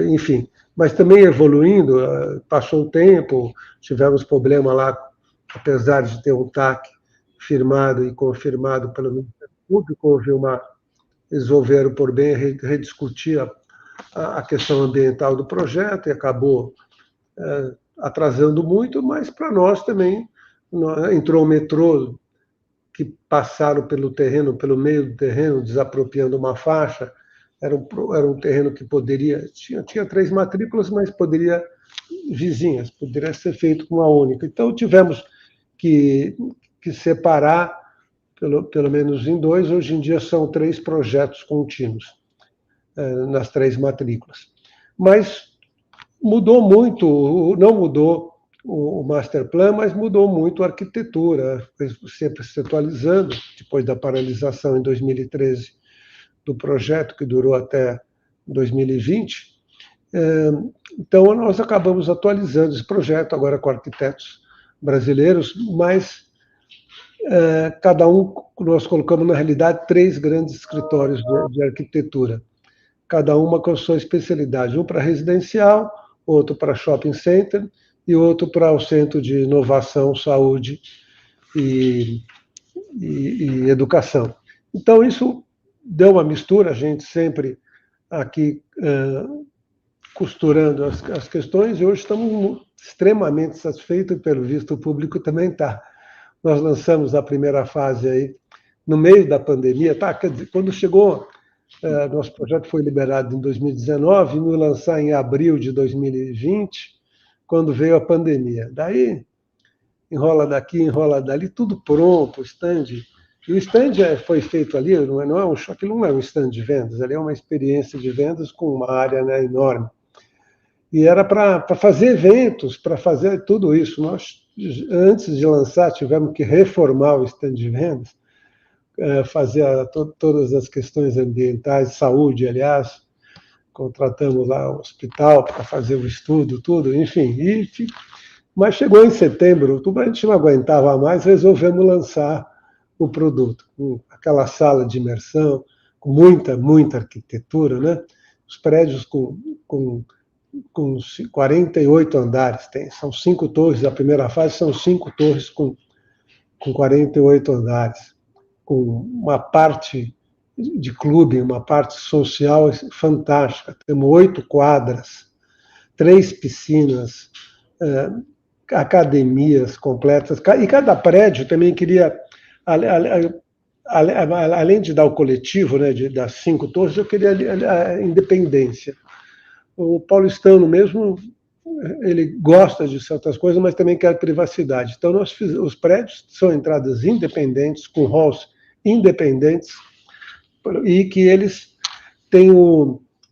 enfim, mas também evoluindo, passou o tempo, tivemos problema lá, apesar de ter um TAC firmado e confirmado pelo Ministério Público, eles resolveram por bem rediscutir a questão ambiental do projeto e acabou atrasando muito, mas para nós também entrou o metrô que passaram pelo terreno, pelo meio do terreno, desapropriando uma faixa. Era um terreno que poderia... Tinha 3 matrículas, mas poderia... vizinhas, poderia ser feito com uma única. Então, tivemos que separar, pelo menos em 2, hoje em dia são 3 projetos contínuos nas 3 matrículas. Mas mudou muito, não mudou o master plan, mas mudou muito a arquitetura, sempre se atualizando, depois da paralisação em 2013 do projeto, que durou até 2020. Então, nós acabamos atualizando esse projeto, agora com arquitetos brasileiros, mas cada um, nós colocamos, na realidade, 3 grandes escritórios de arquitetura, cada uma com a sua especialidade, um para residencial, outro para shopping center e outro para o centro de inovação, saúde e educação. Então, isso deu uma mistura, a gente sempre aqui costurando as questões, e hoje estamos extremamente satisfeitos, e pelo visto o público também está. Nós lançamos a primeira fase aí no meio da pandemia, tá? Quer dizer, quando chegou, nosso projeto foi liberado em 2019, e nos lançar em abril de 2020, quando veio a pandemia. Daí, enrola daqui, enrola dali, tudo pronto, o stand. E o stand foi feito ali, aquilo não é um stand de vendas, ali é uma experiência de vendas com uma área, né, enorme. E era para fazer eventos, para fazer tudo isso. Nós, antes de lançar, tivemos que reformar o stand de vendas, fazer todas as questões ambientais, saúde, aliás, contratamos lá o hospital para fazer o estudo, tudo, enfim. Mas chegou em setembro, outubro, a gente não aguentava mais, resolvemos lançar o produto, com aquela sala de imersão, com muita arquitetura, né? Os prédios com 48 andares, são 5 torres, a primeira fase são 5 torres com 48 andares, com uma parte de clube, uma parte social fantástica. Temos 8 quadras, 3 piscinas, academias completas, e cada prédio também queria, além de dar o coletivo, né, das 5 torres, eu queria a independência. O paulistano mesmo, ele gosta de certas coisas, mas também quer privacidade. Então, os prédios são entradas independentes, com halls independentes, e que eles têm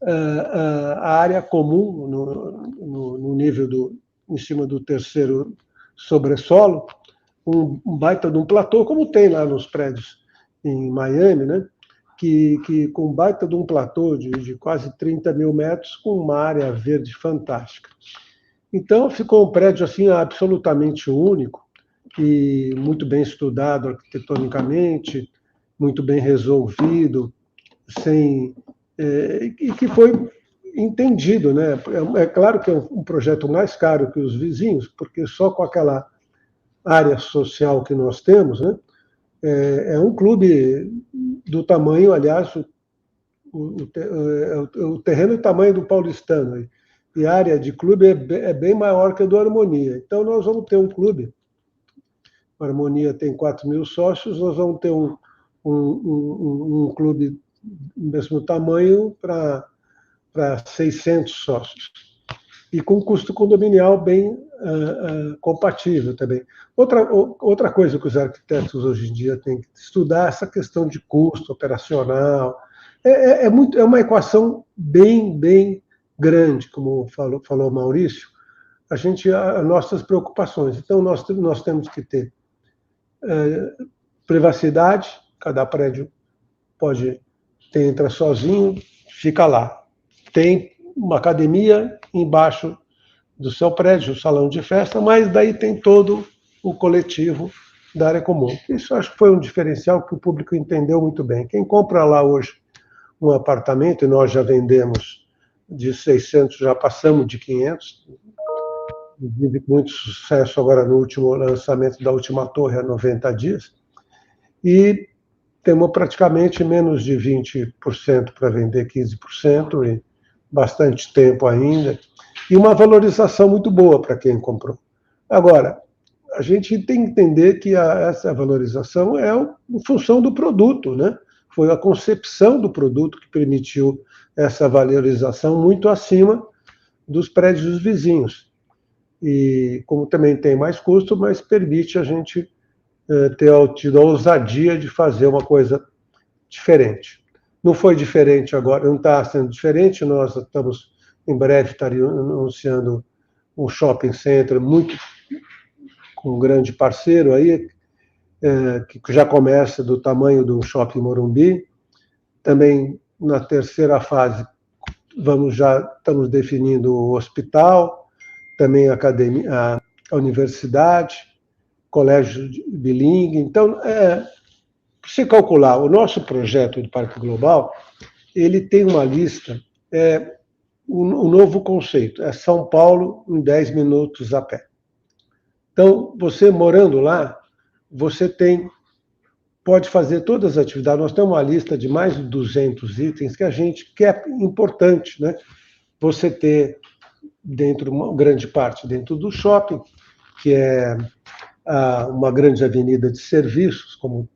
a área comum no nível em cima do 3º sobresolo, um baita de um platô, como tem lá nos prédios em Miami, né? Que com um baita de um platô de quase 30 mil metros, com uma área verde fantástica. Então, ficou um prédio assim absolutamente único, e muito bem estudado arquitetonicamente, muito bem resolvido, e que foi entendido, né? É claro que é um projeto mais caro que os vizinhos, porque só com aquela área social que nós temos, né? É um clube do tamanho, aliás, o terreno é o tamanho do paulistano, e a área de clube é bem maior que a do Harmonia. Então, nós vamos ter um clube, a Harmonia tem 4 mil sócios, nós vamos ter um clube do mesmo tamanho para 600 sócios, e com custo condominial bem compatível também. Outra coisa que os arquitetos hoje em dia têm que estudar é essa questão de custo operacional. É uma equação bem grande, como falou Maurício, as nossas preocupações. Então, nós temos que ter privacidade, cada prédio entra sozinho, fica lá. Tem uma academia embaixo do seu prédio, o salão de festa, mas daí tem todo o coletivo da área comum. Isso acho que foi um diferencial que o público entendeu muito bem. Quem compra lá hoje um apartamento, e nós já vendemos de 600, já passamos de 500, vive com muito sucesso agora no último lançamento da última torre, há 90 dias, e temos praticamente menos de 20% para vender, 15%, e bastante tempo ainda, e uma valorização muito boa para quem comprou. Agora, a gente tem que entender que essa valorização é em função do produto, né? Foi a concepção do produto que permitiu essa valorização muito acima dos prédios vizinhos. E como também tem mais custo, mas permite a gente ter tido a ousadia de fazer uma coisa diferente. Não foi diferente agora, não está sendo diferente, nós estamos, em breve, anunciando um shopping center com um grande parceiro aí, que já começa do tamanho do Shopping Morumbi. Também, na terceira fase, estamos definindo o hospital, também a universidade, colégio bilingue. Então, se calcular, o nosso projeto do Parque Global, ele tem uma lista, um novo conceito, é São Paulo em 10 minutos a pé. Então, você morando lá, você pode fazer todas as atividades. Nós temos uma lista de mais de 200 itens que a gente quer importante, né? Você ter uma grande parte dentro do shopping, que é uma grande avenida de serviços, como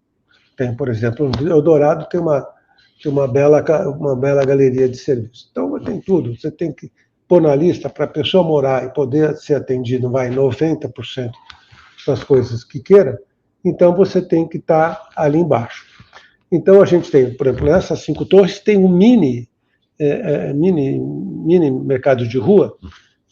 tem, por exemplo, no Eldorado tem uma bela galeria de serviços. Então, tem tudo. Você tem que pôr na lista para a pessoa morar e poder ser atendido, 90% das coisas que queira, então você tem que estar ali embaixo. Então, a gente tem, por exemplo, nessas 5 torres, tem um mini mercado de rua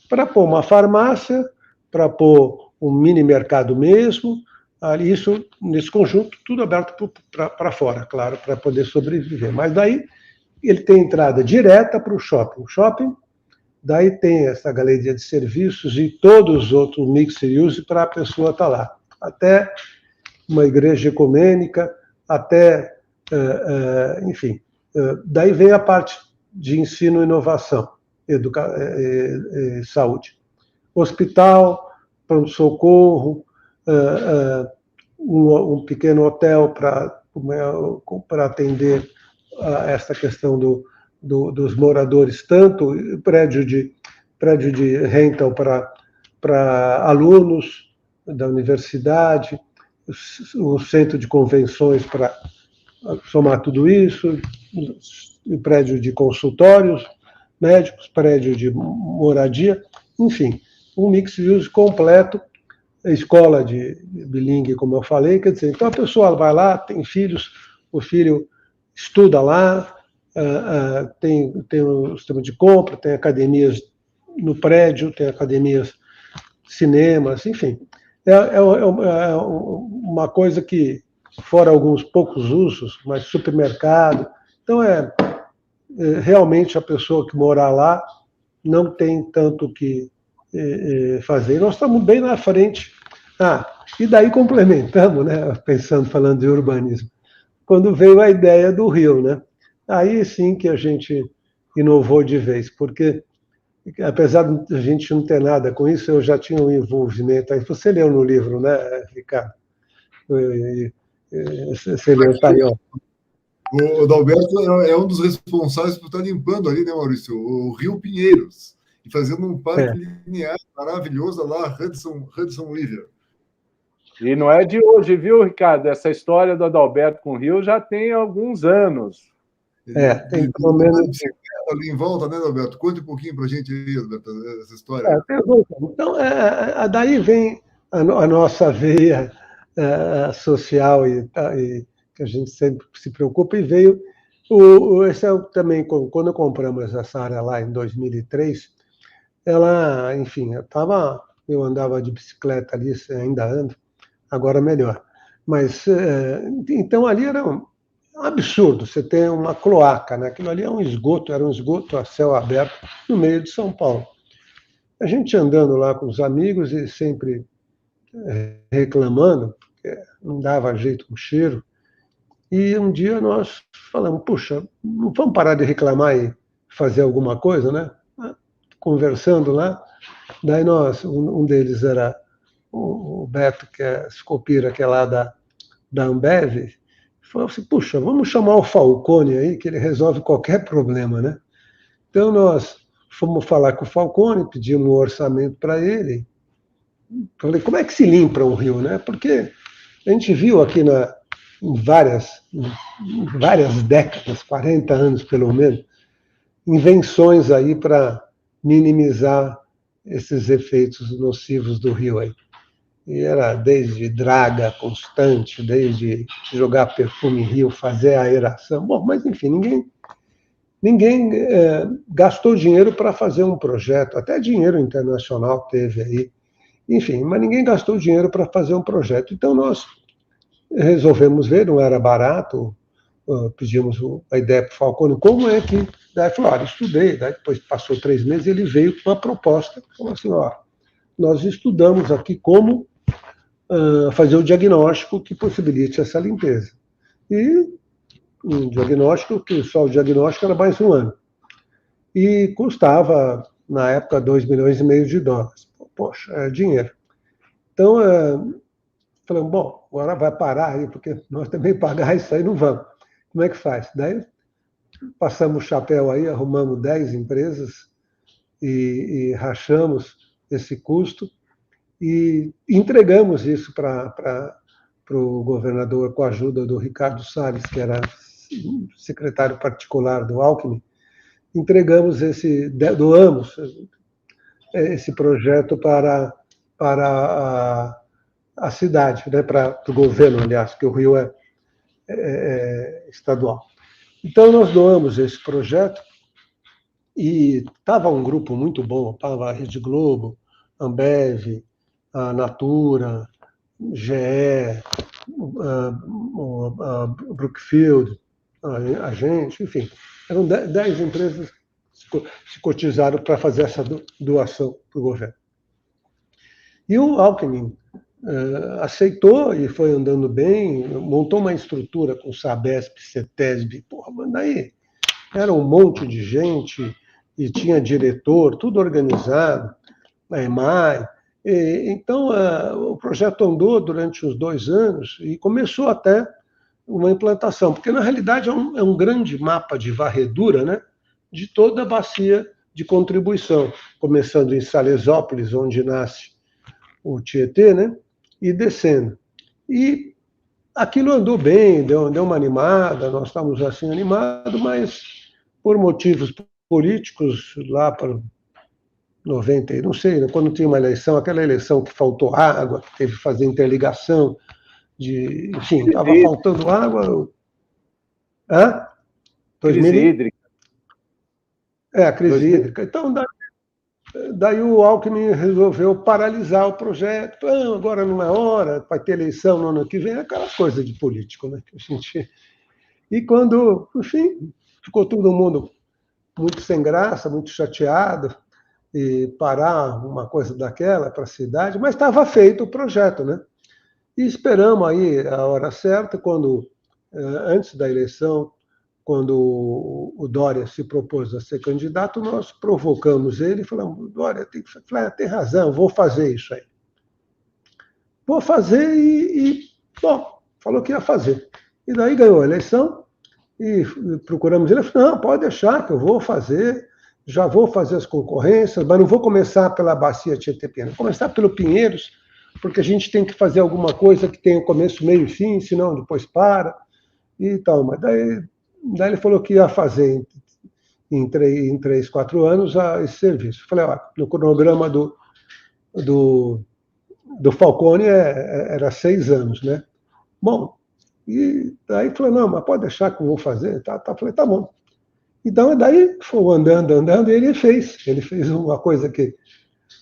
para pôr uma farmácia, para pôr um mini mercado mesmo, ali, isso, nesse conjunto, tudo aberto para fora, claro, para poder sobreviver. Mas daí ele tem entrada direta para o shopping. O shopping, daí tem essa galeria de serviços e todos os outros mixed use para a pessoa estar lá. Até uma igreja ecumênica, até, enfim. Daí vem a parte de ensino e inovação, saúde. Hospital, pronto-socorro, um pequeno hotel para atender essa questão dos moradores, tanto prédio de rental para alunos da universidade, o centro de convenções para somar tudo isso, prédio de consultórios médicos, prédio de moradia, enfim, um mixed use completo, escola de bilingue, como eu falei, quer dizer, então a pessoa vai lá, tem filhos, o filho estuda lá, tem o sistema de compra, tem academias no prédio, tem academias, cinemas, enfim. É uma coisa que, fora alguns poucos usos, mas supermercado, então realmente a pessoa que morar lá não tem tanto o que fazer. Nós estamos bem na frente. E daí complementamos, né, falando de urbanismo, quando veio a ideia do Rio, né? Aí sim que a gente inovou de vez, porque apesar de a gente não ter nada com isso, eu já tinha um envolvimento. Aí você leu no livro, né, Ricardo? Você leu, tá aí, ó. O Adalberto é um dos responsáveis por estar limpando ali, né, Maurício? O Rio Pinheiros, e fazendo um parque linear maravilhoso lá, Hudson River. E não é de hoje, viu, Ricardo? Essa história do Adalberto com o Rio já tem alguns anos. Tem pelo menos... ali em volta, né, Adalberto? Conte um pouquinho para a gente aí, Adalberto, essa história. Então, daí vem a nossa veia social e que a gente sempre se preocupa, e veio... Esse também, quando compramos essa área lá em 2003, ela, enfim, eu andava de bicicleta ali, ainda ando, agora melhor. Mas, então, ali era um absurdo, você tem uma cloaca, né? Aquilo ali era um esgoto a céu aberto no meio de São Paulo. A gente andando lá com os amigos e sempre reclamando, porque não dava jeito com o cheiro, e um dia nós falamos, puxa, não vamos parar de reclamar e fazer alguma coisa, né? Conversando lá, daí um deles era o Beto, que é Scopira, que é lá da Ambev, falou assim, puxa, vamos chamar o Falcone aí, que ele resolve qualquer problema, né? Então nós fomos falar com o Falcone, pedimos um orçamento para ele, falei, como é que se limpa um rio, né? Porque a gente viu aqui em várias décadas, 40 anos pelo menos, invenções aí para minimizar esses efeitos nocivos do rio aí. E era desde draga constante, desde jogar perfume em rio, fazer aeração. Bom, mas enfim, ninguém gastou dinheiro para fazer um projeto, até dinheiro internacional teve aí. Enfim, mas ninguém gastou dinheiro para fazer um projeto. Então nós resolvemos ver, não era barato, pedimos a ideia para o Falcone, como é que... Daí falou, olha, estudei, daí depois passou 3 meses, ele veio com uma proposta, falou assim, ó, nós estudamos aqui como fazer o diagnóstico que possibilite essa limpeza. E um diagnóstico, que só o diagnóstico era mais 1 ano. E custava, na época, $2,5 milhões. Poxa, é dinheiro. Então, falamos, bom, agora vai parar aí, porque nós também pagar isso aí não vamos. Como é que faz? Daí passamos o chapéu aí, arrumamos 10 empresas e rachamos esse custo e entregamos isso para o governador com a ajuda do Ricardo Salles, que era secretário particular do Alckmin. Doamos esse projeto para a cidade, né, para o governo, aliás, que o Rio é estadual. Então, nós doamos esse projeto e estava um grupo muito bom, estava a Rede Globo, Ambev, a Natura, GE, Brookfield, a gente, enfim, eram 10 empresas que se cotizaram para fazer essa doação para o governo. E o Alckmin aceitou e foi andando bem, montou uma estrutura com Sabesp, Cetesb, porra, mas daí era um monte de gente e tinha diretor, tudo organizado, a EMAI. Então, o projeto andou durante uns 2 anos e começou até uma implantação, porque, na realidade, é um grande mapa de varredura, né, de toda a bacia de contribuição, começando em Salesópolis, onde nasce o Tietê, né, e descendo. E aquilo andou bem, deu uma animada, nós estávamos assim animados, mas por motivos políticos, lá para 90, não sei, quando tinha uma eleição, aquela eleição que faltou água, que teve que fazer interligação, enfim, estava faltando água. Hã? Crise hídrica. A crise hídrica. Então, daí o Alckmin resolveu paralisar o projeto. Agora não é hora, vai ter eleição no ano que vem, aquelas coisas de político, né? Que a gente... E quando, enfim, ficou todo mundo muito sem graça, muito chateado, e parar uma coisa daquela para a cidade, mas estava feito o projeto, né? E esperamos aí a hora certa, antes da eleição, quando o Dória se propôs a ser candidato, nós provocamos ele e falamos, Dória, tem razão, vou fazer isso aí. Vou fazer bom, falou que ia fazer. E daí ganhou a eleição e procuramos ele, falou, não, pode deixar que eu vou fazer, já vou fazer as concorrências, mas não vou começar pela bacia Tietê-Pinheiros, vou começar pelo Pinheiros, porque a gente tem que fazer alguma coisa que tenha começo, meio e fim, senão depois para e tal. Mas daí ele falou que ia fazer em 3, 4 anos esse serviço. Eu falei, ó, no cronograma do Falcone era 6 anos, né? Bom, e daí falou, não, mas pode deixar que eu vou fazer. Falei, tá bom. Então, daí foi andando, e ele fez uma coisa que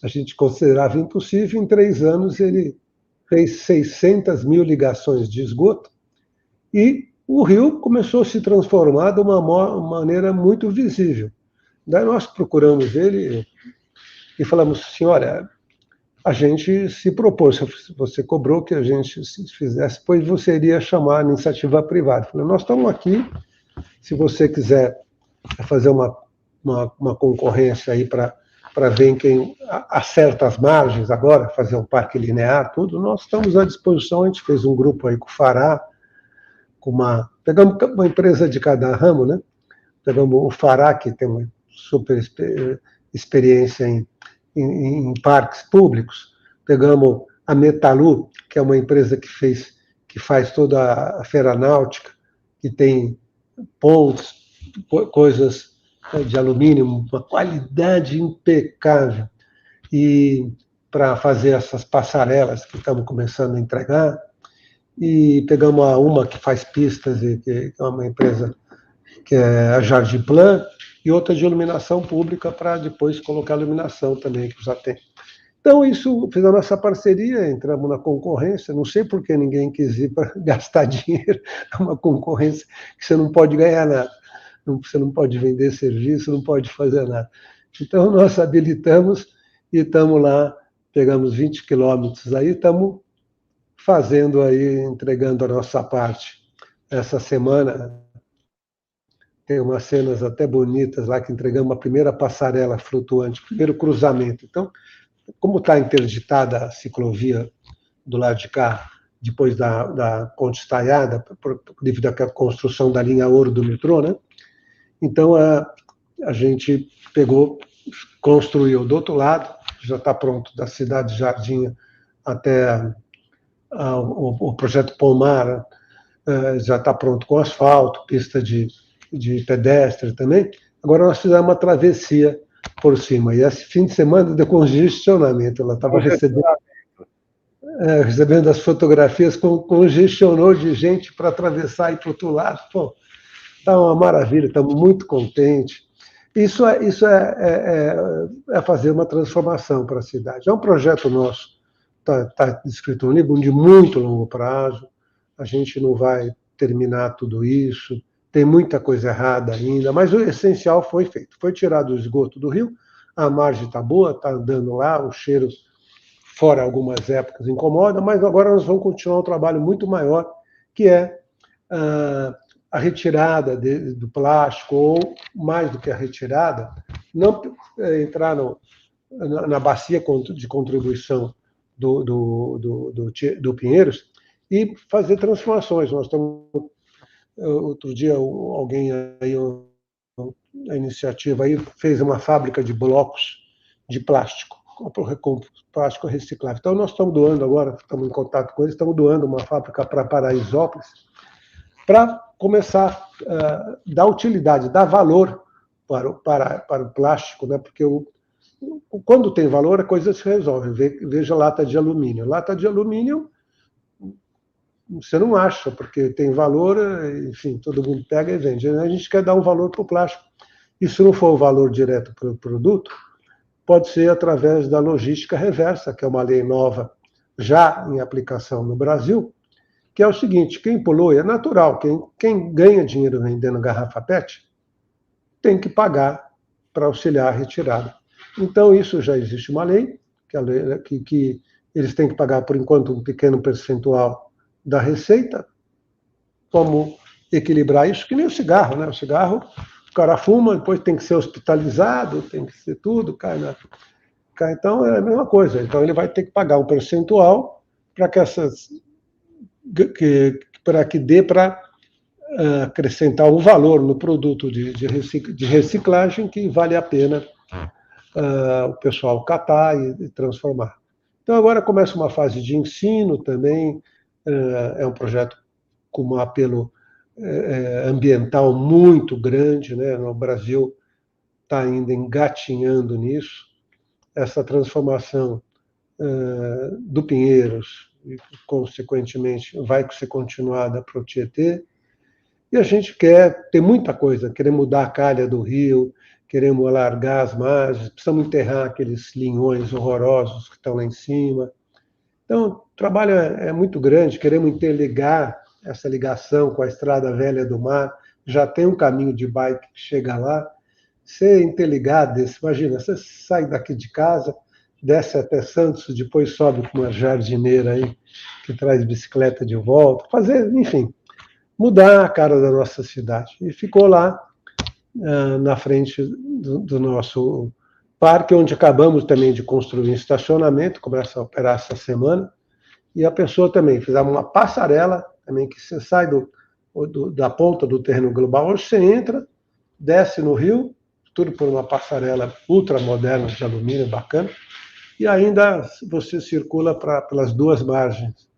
a gente considerava impossível. Em 3 anos, ele fez 600 mil ligações de esgoto e o rio começou a se transformar de uma maneira muito visível. Daí nós procuramos ele e falamos assim, olha, a gente se propôs, você cobrou que a gente fizesse, pois você iria chamar a iniciativa privada. Eu falei, nós estamos aqui, se você quiser fazer uma concorrência aí para ver quem acerta as margens agora, fazer um parque linear, tudo, nós estamos à disposição. A gente fez um grupo aí com o Fará, pegamos uma empresa de cada ramo, né? Pegamos o Fará, que tem uma super experiência em parques públicos, pegamos a Metalu, que é uma empresa que faz toda a feira náutica, que tem pontos, coisas de alumínio, uma qualidade impecável, e para fazer essas passarelas que estamos começando a entregar. E pegamos uma que faz pistas, que é uma empresa que é a Jardim Plan, e outra de iluminação pública para depois colocar iluminação também, que já tem. Então, isso, fizemos essa parceria, entramos na concorrência, não sei por que ninguém quis ir para gastar dinheiro, é uma concorrência que você não pode ganhar nada, você não pode vender serviço, não pode fazer nada. Então, nós habilitamos e estamos lá, pegamos 20 quilômetros aí, estamos fazendo aí, entregando a nossa parte. Essa semana tem umas cenas até bonitas lá, que entregamos a primeira passarela flutuante, primeiro cruzamento. Então, como está interditada a ciclovia do lado de cá, depois da ponte estaiada, devido à construção da linha ouro do metrô, né? Então, a gente pegou, construiu do outro lado, já está pronto, da cidade de Jardim até o projeto Pomar, já está pronto com asfalto, pista de pedestre também. Agora nós fizemos uma travessia por cima, e esse fim de semana deu congestionamento, ela estava recebendo as fotografias, congestionou de gente para atravessar e ir para o outro lado. Pô, está uma maravilha, estamos muito contentes. Isso é fazer uma transformação para a cidade. É um projeto nosso, está escrito no livro, de muito longo prazo, a gente não vai terminar tudo isso, tem muita coisa errada ainda, mas o essencial foi feito. Foi tirado o esgoto do rio, a margem está boa, está andando lá, o cheiro, fora algumas épocas, incomoda, mas agora nós vamos continuar um trabalho muito maior, que é a retirada do plástico, ou mais do que a retirada, não entrar na bacia de contribuição do Pinheiros e fazer transformações. Nós estamos, outro dia, alguém aí, a iniciativa aí, fez uma fábrica de blocos de plástico, com plástico reciclável. Então, nós estamos doando agora, estamos em contato com eles, estamos doando uma fábrica para Paraisópolis, para começar a dar utilidade, dar valor para o plástico, né? Porque quando tem valor, a coisa se resolve. Veja lata de alumínio. Lata de alumínio você não acha, porque tem valor, enfim, todo mundo pega e vende. A gente quer dar um valor para o plástico. E se não for o valor direto para o produto, pode ser através da logística reversa, que é uma lei nova já em aplicação no Brasil, que é o seguinte: quem polui é natural, quem ganha dinheiro vendendo garrafa PET tem que pagar para auxiliar a retirada. Então, isso já existe uma lei, que eles têm que pagar, por enquanto, um pequeno percentual da receita. Como equilibrar isso? Que nem o cigarro, né? O cigarro, o cara fuma, depois tem que ser hospitalizado, tem que ser tudo, então é a mesma coisa. Então ele vai ter que pagar um percentual para que dê para acrescentar um valor no produto de reciclagem que vale a pena o pessoal catar e transformar. Então agora começa uma fase de ensino também, é um projeto com um apelo ambiental muito grande, né? O Brasil está ainda engatinhando nisso. Essa transformação do Pinheiros, e, consequentemente, vai ser continuada para o Tietê. E a gente tem muita coisa, queremos mudar a calha do rio, queremos alargar as margens, precisamos enterrar aqueles linhões horrorosos que estão lá em cima. Então, o trabalho é muito grande, queremos interligar essa ligação com a Estrada Velha do Mar, já tem um caminho de bike que chega lá. Você interligar imagina, você sai daqui de casa, desce até Santos, depois sobe com uma jardineira aí, que traz bicicleta de volta, enfim, mudar a cara da nossa cidade. E ficou lá, na frente do nosso parque, onde acabamos também de construir um estacionamento, começa a operar essa semana, e a pessoa também, fizemos uma passarela, também que você sai da ponta do terreno global, onde você entra, desce no rio, tudo por uma passarela ultramoderna de alumínio, bacana, e ainda você circula pelas duas margens.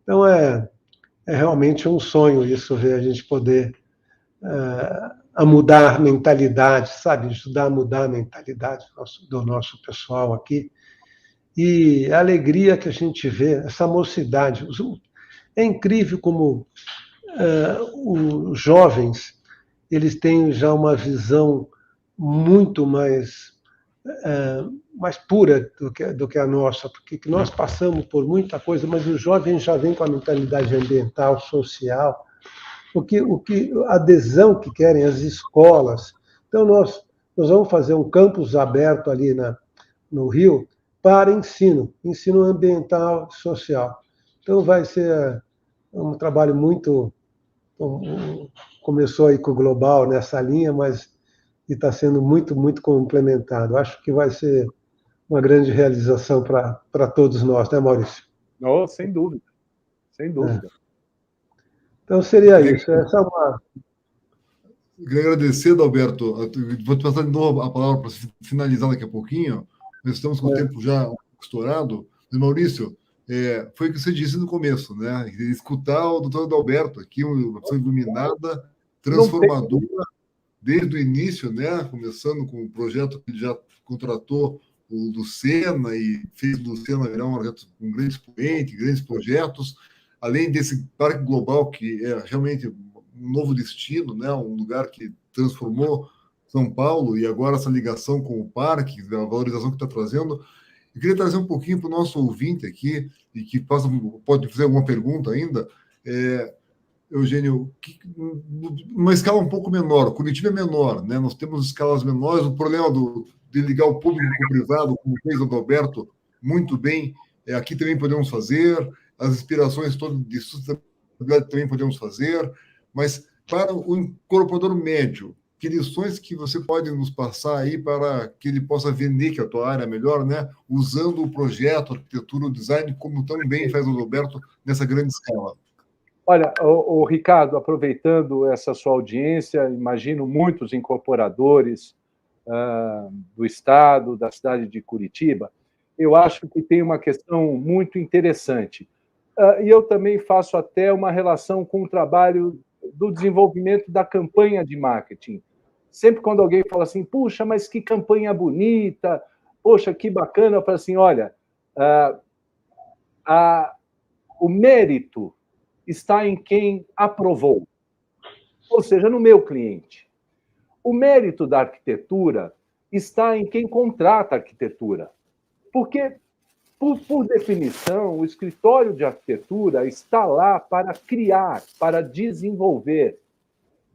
Então, é realmente um sonho isso, ver a gente poder a mudar a mentalidade, sabe? Ajudar a mudar a mentalidade do nosso pessoal aqui. E a alegria que a gente vê, essa mocidade. É incrível como os jovens, eles têm já uma visão muito mais pura do que a nossa, porque nós passamos por muita coisa, mas os jovens já vêm com a mentalidade ambiental, social, a adesão que querem as escolas. Então, nós vamos fazer um campus aberto ali no Rio para ensino ambiental e social. Então, vai ser um trabalho muito... Começou aí com o Global nessa linha, mas está sendo muito, muito complementado. Acho que vai ser uma grande realização para todos nós, né, Maurício? Oh, sem dúvida, sem dúvida. Então, seria isso. Essa é uma... Eu queria agradecer, Adalberto. Vou te passar de novo a palavra para finalizar daqui a pouquinho. Nós estamos com o tempo já um pouco estourado. Mas, Maurício, foi o que você disse no começo, né? Escutar o doutor Adalberto aqui, uma pessoa iluminada, transformadora, desde o início, né? Começando com o projeto que ele já contratou o Lucena e fez o Lucena virar um grande expoente, grandes projetos, além desse Parque Global, que é realmente um novo destino, né? Um lugar que transformou São Paulo, e agora essa ligação com o parque, a valorização que está trazendo. Eu queria trazer um pouquinho para o nosso ouvinte aqui, e que pode fazer alguma pergunta ainda. Eugênio, uma escala um pouco menor, Curitiba é menor, né? Nós temos escalas menores, o problema de ligar o público com o privado, como fez o Adalberto muito bem, aqui também podemos fazer, as inspirações todas de sustentabilidade também podemos fazer, mas para o incorporador médio, que lições que você pode nos passar aí para que ele possa vender que a tua área é melhor, né? Usando o projeto, a arquitetura, o design, como tão bem faz o Adalberto nessa grande escala. Olha, o Ricardo, aproveitando essa sua audiência, imagino muitos incorporadores do Estado, da cidade de Curitiba, eu acho que tem uma questão muito interessante. E eu também faço até uma relação com o trabalho do desenvolvimento da campanha de marketing. Sempre quando alguém fala assim, puxa, mas que campanha bonita, poxa, que bacana, eu falo assim, olha, o mérito está em quem aprovou, ou seja, no meu cliente. O mérito da arquitetura está em quem contrata a arquitetura, porque, por definição, o escritório de arquitetura está lá para criar, para desenvolver.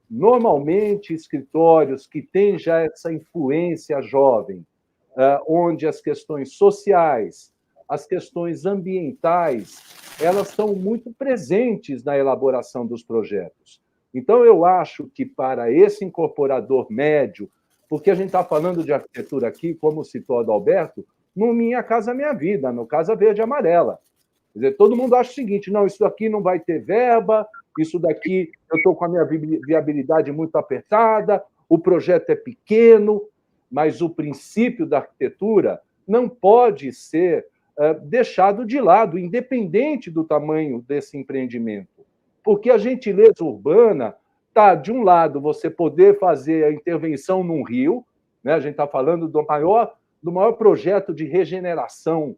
Normalmente, escritórios que têm já essa influência jovem, onde as questões sociais, as questões ambientais, elas estão muito presentes na elaboração dos projetos. Então, eu acho que para esse incorporador médio, porque a gente está falando de arquitetura aqui, como citou o Adalberto, no Minha Casa Minha Vida, no Casa Verde e Amarela. Quer dizer, todo mundo acha o seguinte, não, isso daqui não vai ter verba, isso daqui eu estou com a minha viabilidade muito apertada, o projeto é pequeno, mas o princípio da arquitetura não pode ser deixado de lado, independente do tamanho desse empreendimento. Porque a gentileza urbana está, de um lado, você poder fazer a intervenção num rio, né? A gente está falando do maior projeto de regeneração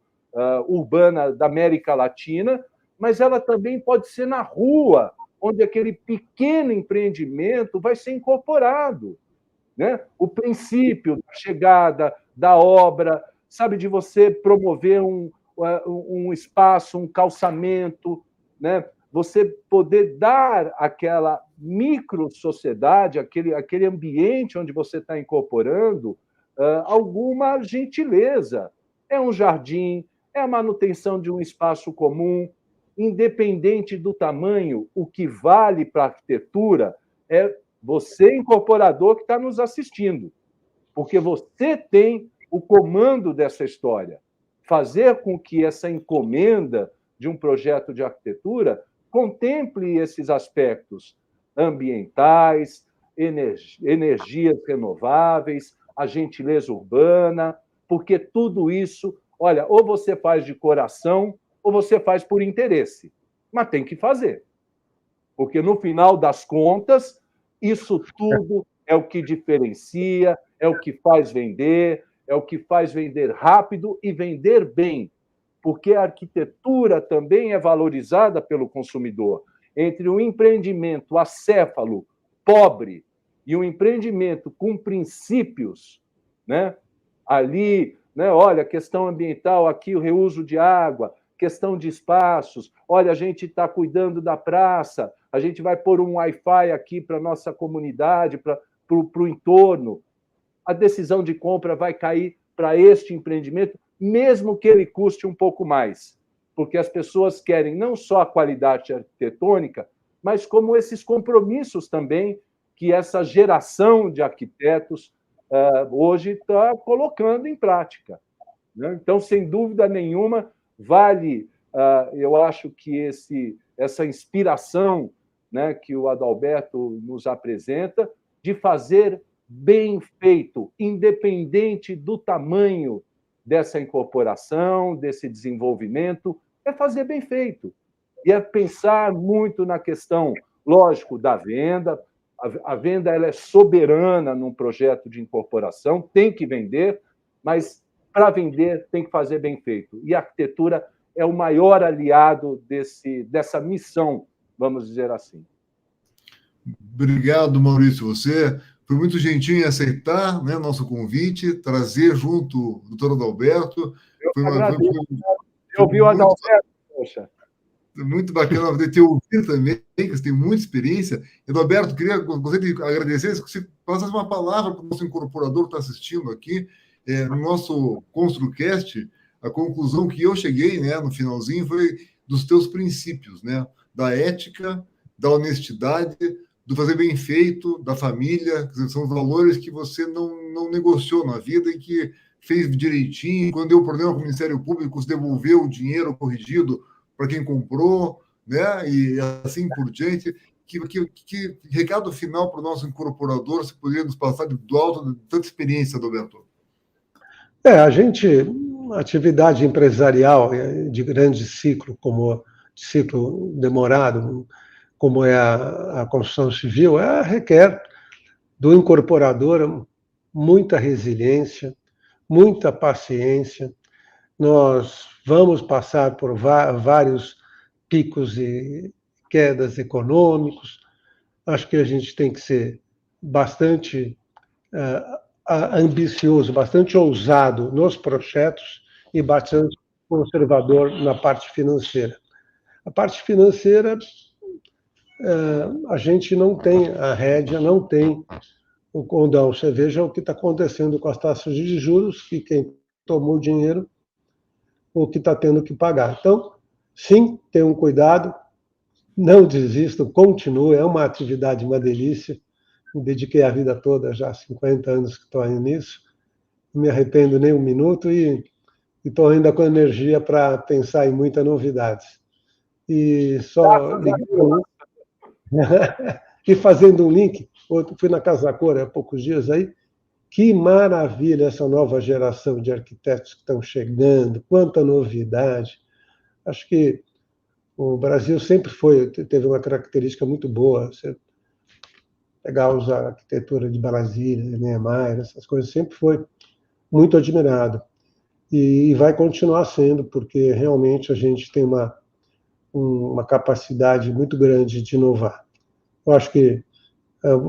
urbana da América Latina, mas ela também pode ser na rua, onde aquele pequeno empreendimento vai ser incorporado. Né? O princípio da chegada, da obra, sabe, de você promover um espaço, um calçamento, né? Você poder dar àquela micro-sociedade, aquele ambiente onde você está incorporando, alguma gentileza. É um jardim, é a manutenção de um espaço comum, independente do tamanho, o que vale para a arquitetura é você, incorporador, que está nos assistindo, porque você tem o comando dessa história. Fazer com que essa encomenda de um projeto de arquitetura contemple esses aspectos ambientais, energias renováveis, a gentileza urbana, porque tudo isso olha, ou você faz de coração ou você faz por interesse, mas tem que fazer. Porque, no final das contas, isso tudo é o que diferencia, é o que faz vender, é o que faz vender rápido e vender bem. Porque a arquitetura também é valorizada pelo consumidor. Entre um empreendimento acéfalo, pobre, e um empreendimento com princípios, né? Ali, né? Olha, questão ambiental, aqui o reuso de água, questão de espaços, olha, a gente está cuidando da praça, a gente vai pôr um Wi-Fi aqui para a nossa comunidade, para o entorno. A decisão de compra vai cair para este empreendimento, mesmo que ele custe um pouco mais, porque as pessoas querem não só a qualidade arquitetônica, mas como esses compromissos também que essa geração de arquitetos hoje está colocando em prática. Né? Então, sem dúvida nenhuma, vale, eu acho que essa inspiração, né, que o Adalberto nos apresenta, de fazer bem feito, independente do tamanho dessa incorporação, desse desenvolvimento, é fazer bem feito. E é pensar muito na questão, lógico, da venda. A venda ela é soberana num projeto de incorporação, tem que vender, mas para vender tem que fazer bem feito. E a arquitetura é o maior aliado dessa missão, vamos dizer assim. Obrigado, Maurício. Você foi muito gentil em aceitar, né, nosso convite, trazer junto o doutor Adalberto. Eu vi o Adalberto, poxa. Muito bacana poder ter ouvido também, que você tem muita experiência. Adalberto, gostaria de agradecer se você passasse uma palavra para o nosso incorporador que está assistindo aqui, no nosso ConstruCast. A conclusão que eu cheguei, né, no finalzinho, foi dos teus princípios, né, da ética, da honestidade, do fazer bem feito, da família, são os valores que você não negociou na vida e que fez direitinho. Quando deu problema com o Ministério Público, você devolveu o dinheiro corrigido para quem comprou, né? E assim por diante. Que recado final para o nosso incorporador, se poderia nos passar do alto de tanta experiência, Adalberto? Atividade empresarial de grande ciclo, como ciclo demorado, como é a construção civil, requer do incorporador muita resiliência, muita paciência. Nós vamos passar por vários picos e quedas econômicos. Acho que a gente tem que ser bastante ambicioso, bastante ousado nos projetos e bastante conservador na parte financeira. A parte financeira, a gente não tem a rédea, não tem o condão. Você veja o que está acontecendo com as taxas de juros, que quem tomou o dinheiro, o que está tendo que pagar. Então, sim, tenham cuidado, não desistam, continue, é uma atividade, uma delícia. Me dediquei a vida toda, já há 50 anos que estou aí nisso, não me arrependo nem um minuto e estou ainda com energia para pensar em muitas novidades. E só e fazendo um link, fui na Casa da Cor há poucos dias aí, que maravilha essa nova geração de arquitetos que estão chegando, quanta novidade. Acho que o Brasil sempre teve uma característica muito boa. Você pegar a arquitetura de Brasília, Niemeyer, essas coisas, sempre foi muito admirado. E vai continuar sendo, porque realmente a gente tem uma capacidade muito grande de inovar. Eu acho que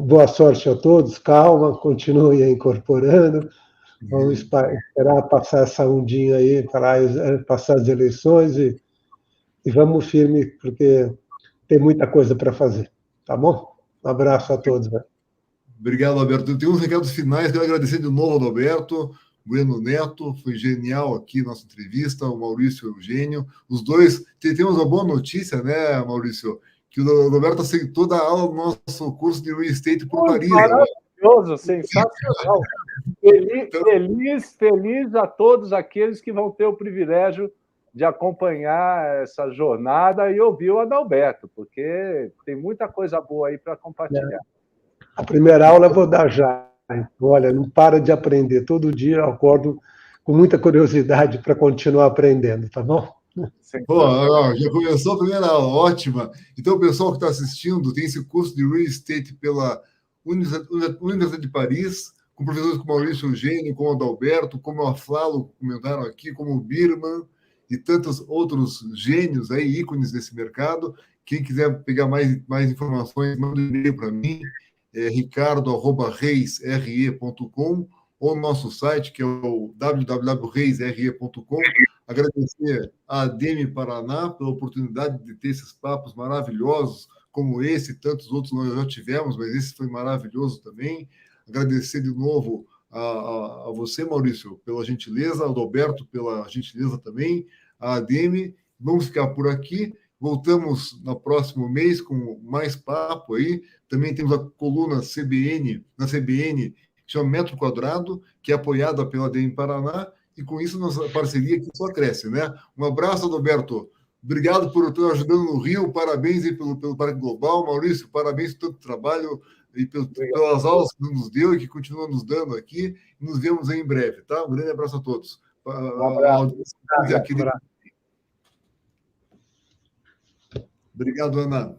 boa sorte a todos, calma, continue incorporando, vamos esperar passar essa ondinha aí, passar as eleições e vamos firme, porque tem muita coisa para fazer, tá bom? Um abraço a todos. Velho. Obrigado, Alberto. Eu tenho uns recados finais, quero agradecer de novo ao Alberto, Bueno Neto, foi genial aqui nossa entrevista, o Maurício Eugênio, os dois. Temos uma boa notícia, né, Maurício? Que o Alberto aceitou dar aula no nosso curso de real estate por Paris. Maravilhoso, sensacional. Feliz a todos aqueles que vão ter o privilégio de acompanhar essa jornada e ouvir o Adalberto, porque tem muita coisa boa aí para compartilhar. A primeira aula eu vou dar já. Olha, não para de aprender. Todo dia eu acordo com muita curiosidade para continuar aprendendo, tá bom? Pô, já começou a primeira aula, ótima. Então, o pessoal que está assistindo tem esse curso de Real Estate pela Universidade de Paris, com professores como Maurício Eugênio, como Adalberto, como a Flalo, comentaram aqui, como o Birman e tantos outros gênios aí, ícones desse mercado. Quem quiser pegar mais informações, manda um e-mail para mim, ricardo@reisre.com, ou no nosso site, que é o www.reisre.com. Agradecer a ADEME Paraná pela oportunidade de ter esses papos maravilhosos, como esse e tantos outros nós já tivemos, mas esse foi maravilhoso também. Agradecer de novo a você, Maurício, pela gentileza, ao Adalberto pela gentileza também, a ADEME. Vamos ficar por aqui. Voltamos no próximo mês com mais papo aí. Também temos a coluna CBN, na CBN, que chama Metro Quadrado, que é apoiada pela ADEME Paraná, e com isso nossa parceria aqui só cresce, né? Um abraço, Adalberto. Obrigado por estar ajudando no Rio. Parabéns aí pelo Parque Global. Maurício, parabéns por tanto trabalho e pelas aulas que nos deu e que continua nos dando aqui. Nos vemos aí em breve, tá? Um grande abraço a todos. Um abraço. Obrigado, Ana.